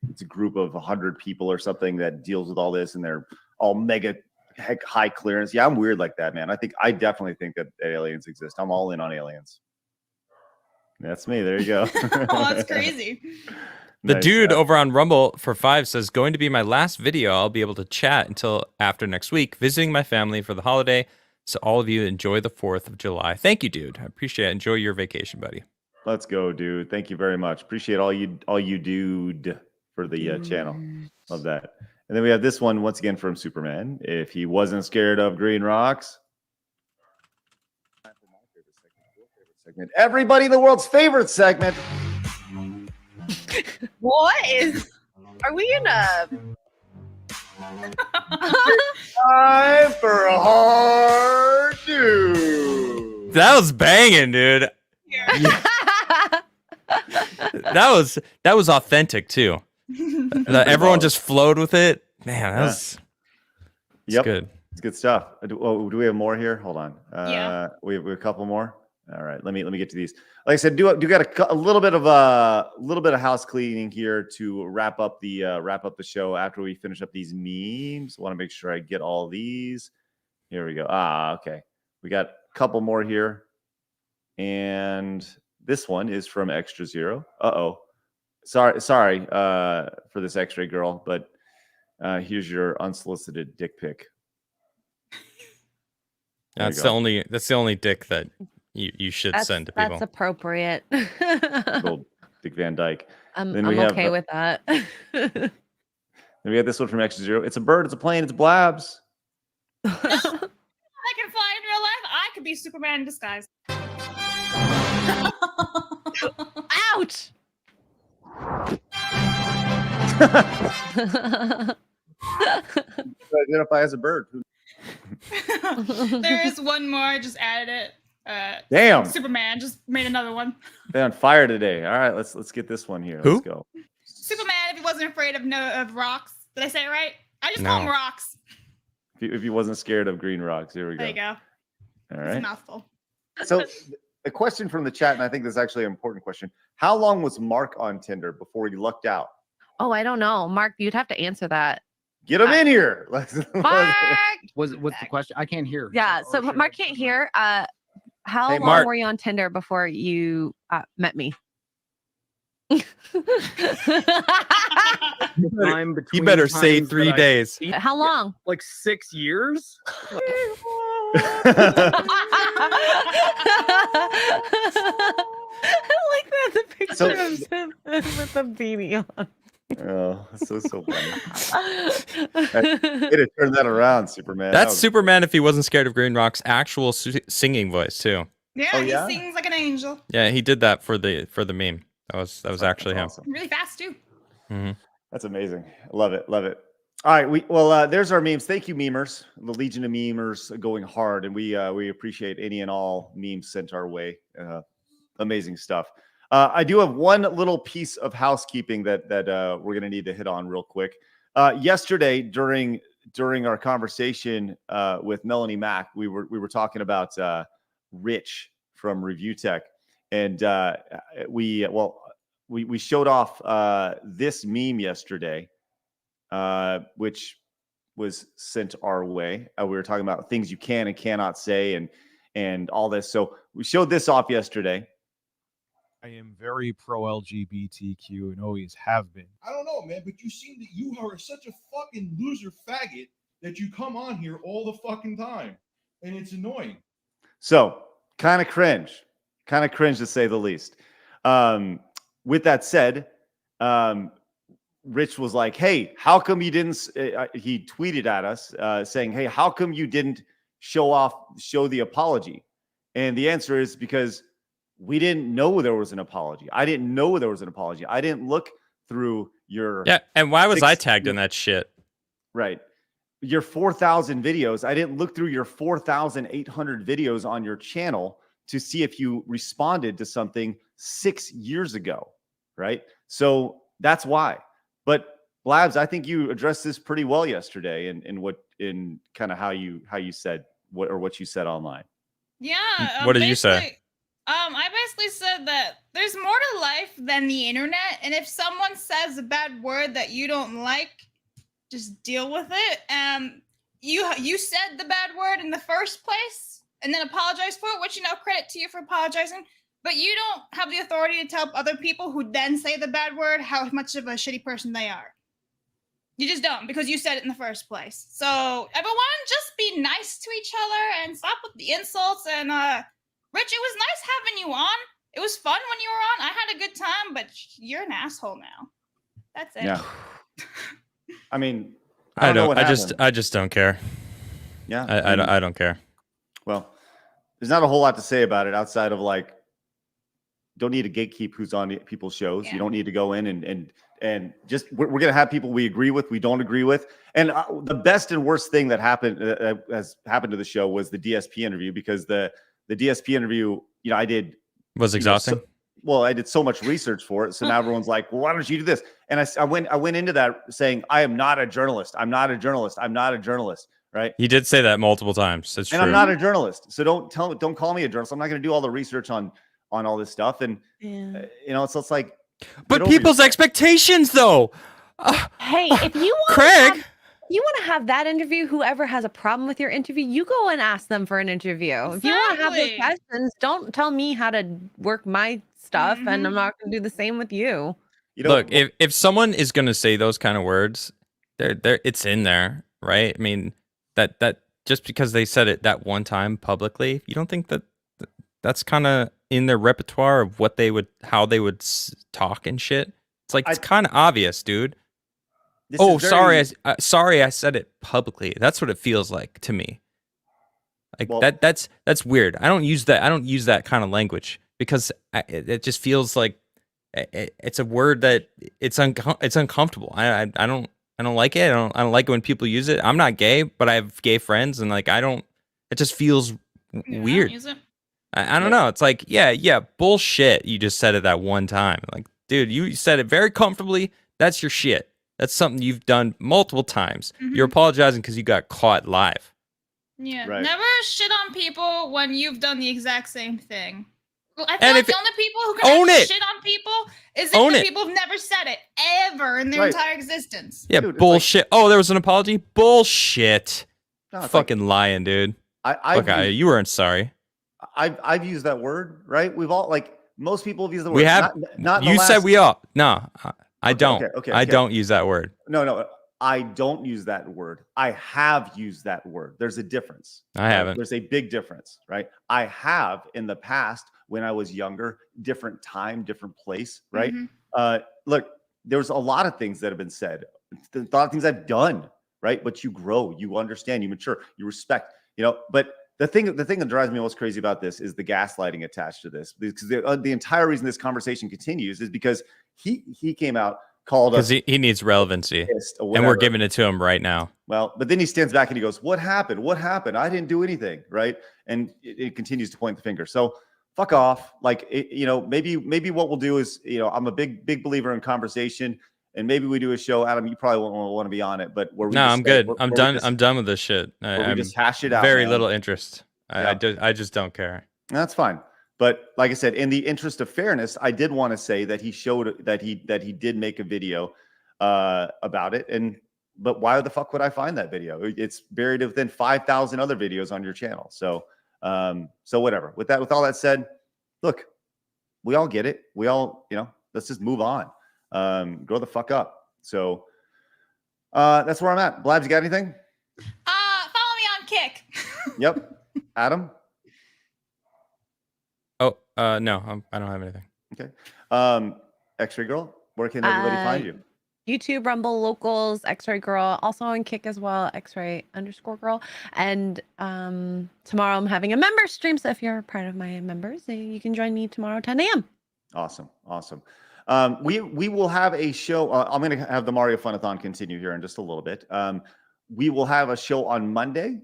it's a group of 100 people or something that deals with all this, and they're all mega high clearance. Yeah, I'm weird like that, man. I definitely think that aliens exist. I'm all in on aliens. That's me. There you go. Oh, that's crazy. The Nice, dude over on Rumble for 5 says, going to be my last video. I'll be able to chat until after next week, visiting my family for the holiday. So all of you enjoy the 4th of July. Thank you, dude. I appreciate it. Enjoy your vacation, buddy. Let's go, dude. Thank you very much. Appreciate all you dude for the channel. Love that. And then we have this one once again from Superman. If he wasn't scared of green rocks. Segment. Everybody in the world's favorite segment. What is? Are we in a? Time for a hard dude. That was banging, dude. Yeah. That was authentic too. Everyone just flowed with it. Man, that's good. It's good stuff. Do we have more here? Hold on. We have a couple more. All right, let me get to these. Like I said, do got a little bit of house cleaning here to wrap up the show after we finish up these memes. I want to make sure I get all these. Here we go. Okay. We got a couple more here, and this one is from Extra Zero. Sorry for this X-Ray Girl, but here's your unsolicited dick pic. That's the only dick that you should send to people. That's appropriate. Old Dick Van Dyke. I'm okay with that. Then we have this one from Extra Zero. It's a bird, it's a plane, it's Blabs. I can fly in real life. I could be Superman in disguise. Ouch! Identify as a bird. There is one more. I just added it. Damn. Superman just made another one. They're on fire today. All right, let's get this one here. Who? Let's go. Superman, if he wasn't afraid of rocks. Did I say it right? I just call them rocks. If he wasn't scared of green rocks, here we go. There you go. All It's a right. mouthful. So a question from the chat, and I think this is actually an important question. How long was Mark on Tinder before he lucked out? Oh, I don't know, Mark. You'd have to answer that. Get him in here. Mark. What's the question? I can't hear. Yeah. So Mark can't hear. How Hey, long Mark. were you on Tinder before you met me? You better say 3 days. How long? Like 6 years. I like that the picture So- of him with the beanie on. Oh, that's so funny. Way to turn that around, Superman. That's That was- Superman if he wasn't scared of Green Rock's actual singing voice too. Yeah, Oh, he yeah? sings like an angel. Yeah, he did that for the meme. That was actually him. awesome. Really fast too. Mm-hmm. That's amazing. Love it. Love it. All right. There's our memes. Thank you, memers. The Legion of Memers going hard, and we appreciate any and all memes sent our way. Amazing stuff. I do have one little piece of housekeeping that we're gonna need to hit on real quick. Yesterday, during our conversation with Melanie Mack, we were talking about Rich from Review Tech, and we showed off this meme yesterday, which was sent our way. We were talking about things you can and cannot say, and all this. So we showed this off yesterday. I am very pro LGBTQ and always have been. I don't know, man, but you seem that you are such a fucking loser faggot that you come on here all the fucking time, and it's annoying. So kind of cringe to say the least. With that said, Rich was like, "Hey, how come you didn't?" He tweeted at us saying, "Hey, how come you didn't show the apology?" And the answer is because we didn't know there was an apology. I didn't know there was an apology. I didn't look through your And why was I tagged in that shit? Right. Your 4,000 videos. I didn't look through your 4,800 videos on your channel to see if you responded to something 6 years ago. Right. So that's why. But Blabs, I think you addressed this pretty well yesterday in kind of how you said what you said online. Yeah. What did you say? I basically said that there's more to life than the internet, and if someone says a bad word that you don't like, just deal with it. You said the bad word in the first place, and then apologize for it, which credit to you for apologizing. But you don't have the authority to tell other people who then say the bad word how much of a shitty person they are. You just don't, because you said it in the first place. So everyone, just be nice to each other and stop with the insults. And Rich, it was nice having you on. It was fun when you were on. I had a good time, but you're an asshole now. That's it. Yeah. I mean, I know what happened. I just don't care. Yeah. I don't care. Well, there's not a whole lot to say about it outside of like, don't need to gatekeep who's on people's shows. Yeah. You don't need to go in and just we're going to have people we agree with, we don't agree with. And the best and worst thing that happened has happened to the show was the DSP interview, because the DSP interview, I did was exhausting. I did so much research for it. So now everyone's like, well, why don't you do this? And I went into that saying, I am not a journalist. I'm not a journalist. I'm not a journalist. Right. He did say that multiple times. That's true. I'm not a journalist. So don't call me a journalist. I'm not going to do all the research on all this stuff. And, it's like, but people's expectations though. Hey, if you want Craig, to have that interview, whoever has a problem with your interview, you go and ask them for an interview. If you want to have those questions, don't tell me how to work my stuff, and I'm not going to do the same with you. Look, if someone is going to say those kind of words, it's in there, right? I mean, that just because they said it that one time publicly, you don't think that's kind of in their repertoire of how they would talk and shit? It's like, it's kind of obvious, dude. Sorry, I said it publicly. That's what it feels like to me. Like that's weird. I don't use that kind of language because it just feels like it's a word that it's uncomfortable. I don't like it. I don't like it when people use it. I'm not gay, but I have gay friends, and like it just feels weird. I don't know. It's like, yeah, bullshit. You just said it that one time. Like, dude, you said it very comfortably. That's your shit. That's something you've done multiple times. Mm-hmm. You're apologizing because you got caught live. Yeah. Right. Never shit on people when you've done the exact same thing. Well, I feel And like if the only people who can own actually it. shit on people is Own the it. people who've never said it ever in their Right. entire existence. Yeah, Dude, it's bullshit. Oh, there was an apology? Bullshit. No, it's Fucking lying, dude. I've Okay, used, you weren't sorry. I've used that word, right? We've all like most people have used the word. We have. Not in the You said last- we all. No, I don't. Okay. I don't use that word. No, I don't use that word. I have used that word. There's a difference. I haven't. There's a big difference, right? I have in the past when I was younger, different time, different place, right? Look, there's a lot of things that have been said, a lot of things I've done, right? But you grow, you understand, you mature, you respect, But the thing that drives me most crazy about this is the gaslighting attached to this, because the entire reason this conversation continues is because he came out, called us Because he needs relevancy, pissed or and we're whatever. giving it to him right now. Well, but then he stands back and he goes, "What happened? What happened? I didn't do anything, right?" And it continues to point the finger. So fuck off. Like, maybe what we'll do is, I'm a big believer in conversation, and maybe we do a show. Adam, you probably won't want to be on it, but where we No, just I'm say- good. where- I'm where we done. just- I'm done with this shit. where we I'm just hash it out, very man. little interest. Yeah. I just don't care. That's fine. But like I said, in the interest of fairness, I did want to say that he showed that he did make a video about it. But why the fuck would I find that video? It's buried within 5,000 other videos on your channel. So whatever. With all that said, look, we all get it. We all, let's just move on. Grow the fuck up. So that's where I'm at. Blabs, you got anything? Follow me on Kick. Yep. Adam? Oh, no, I don't have anything. Okay. XRay Girl, where can everybody find you? YouTube, Rumble, Locals, XRay Girl, also on Kick as well, XRay_Girl. And tomorrow I'm having a member stream, so if you're part of my members, you can join me tomorrow 10 a.m. Awesome. We will have a show. I'm going to have the Mario Funathon continue here in just a little bit. We will have a show on Monday.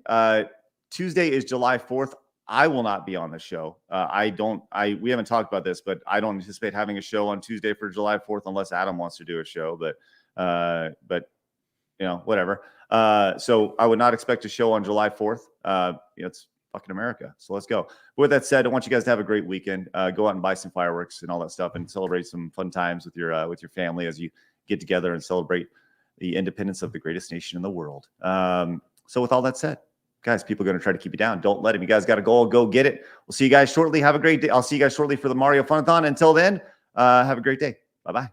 Tuesday is July 4th. I will not be on the show. We haven't talked about this, but I don't anticipate having a show on Tuesday for July 4th unless Adam wants to do a show, but whatever. So I would not expect a show on July 4th. It's fucking America. So let's go. But with that said, I want you guys to have a great weekend. Go out and buy some fireworks and all that stuff and celebrate some fun times with your family as you get together and celebrate the independence of the greatest nation in the world. So with all that said, guys, people are going to try to keep you down. Don't let them. You guys got to go get it. We'll see you guys shortly. Have a great day. I'll see you guys shortly for the Mario Funathon. Until then, have a great day. Bye-bye.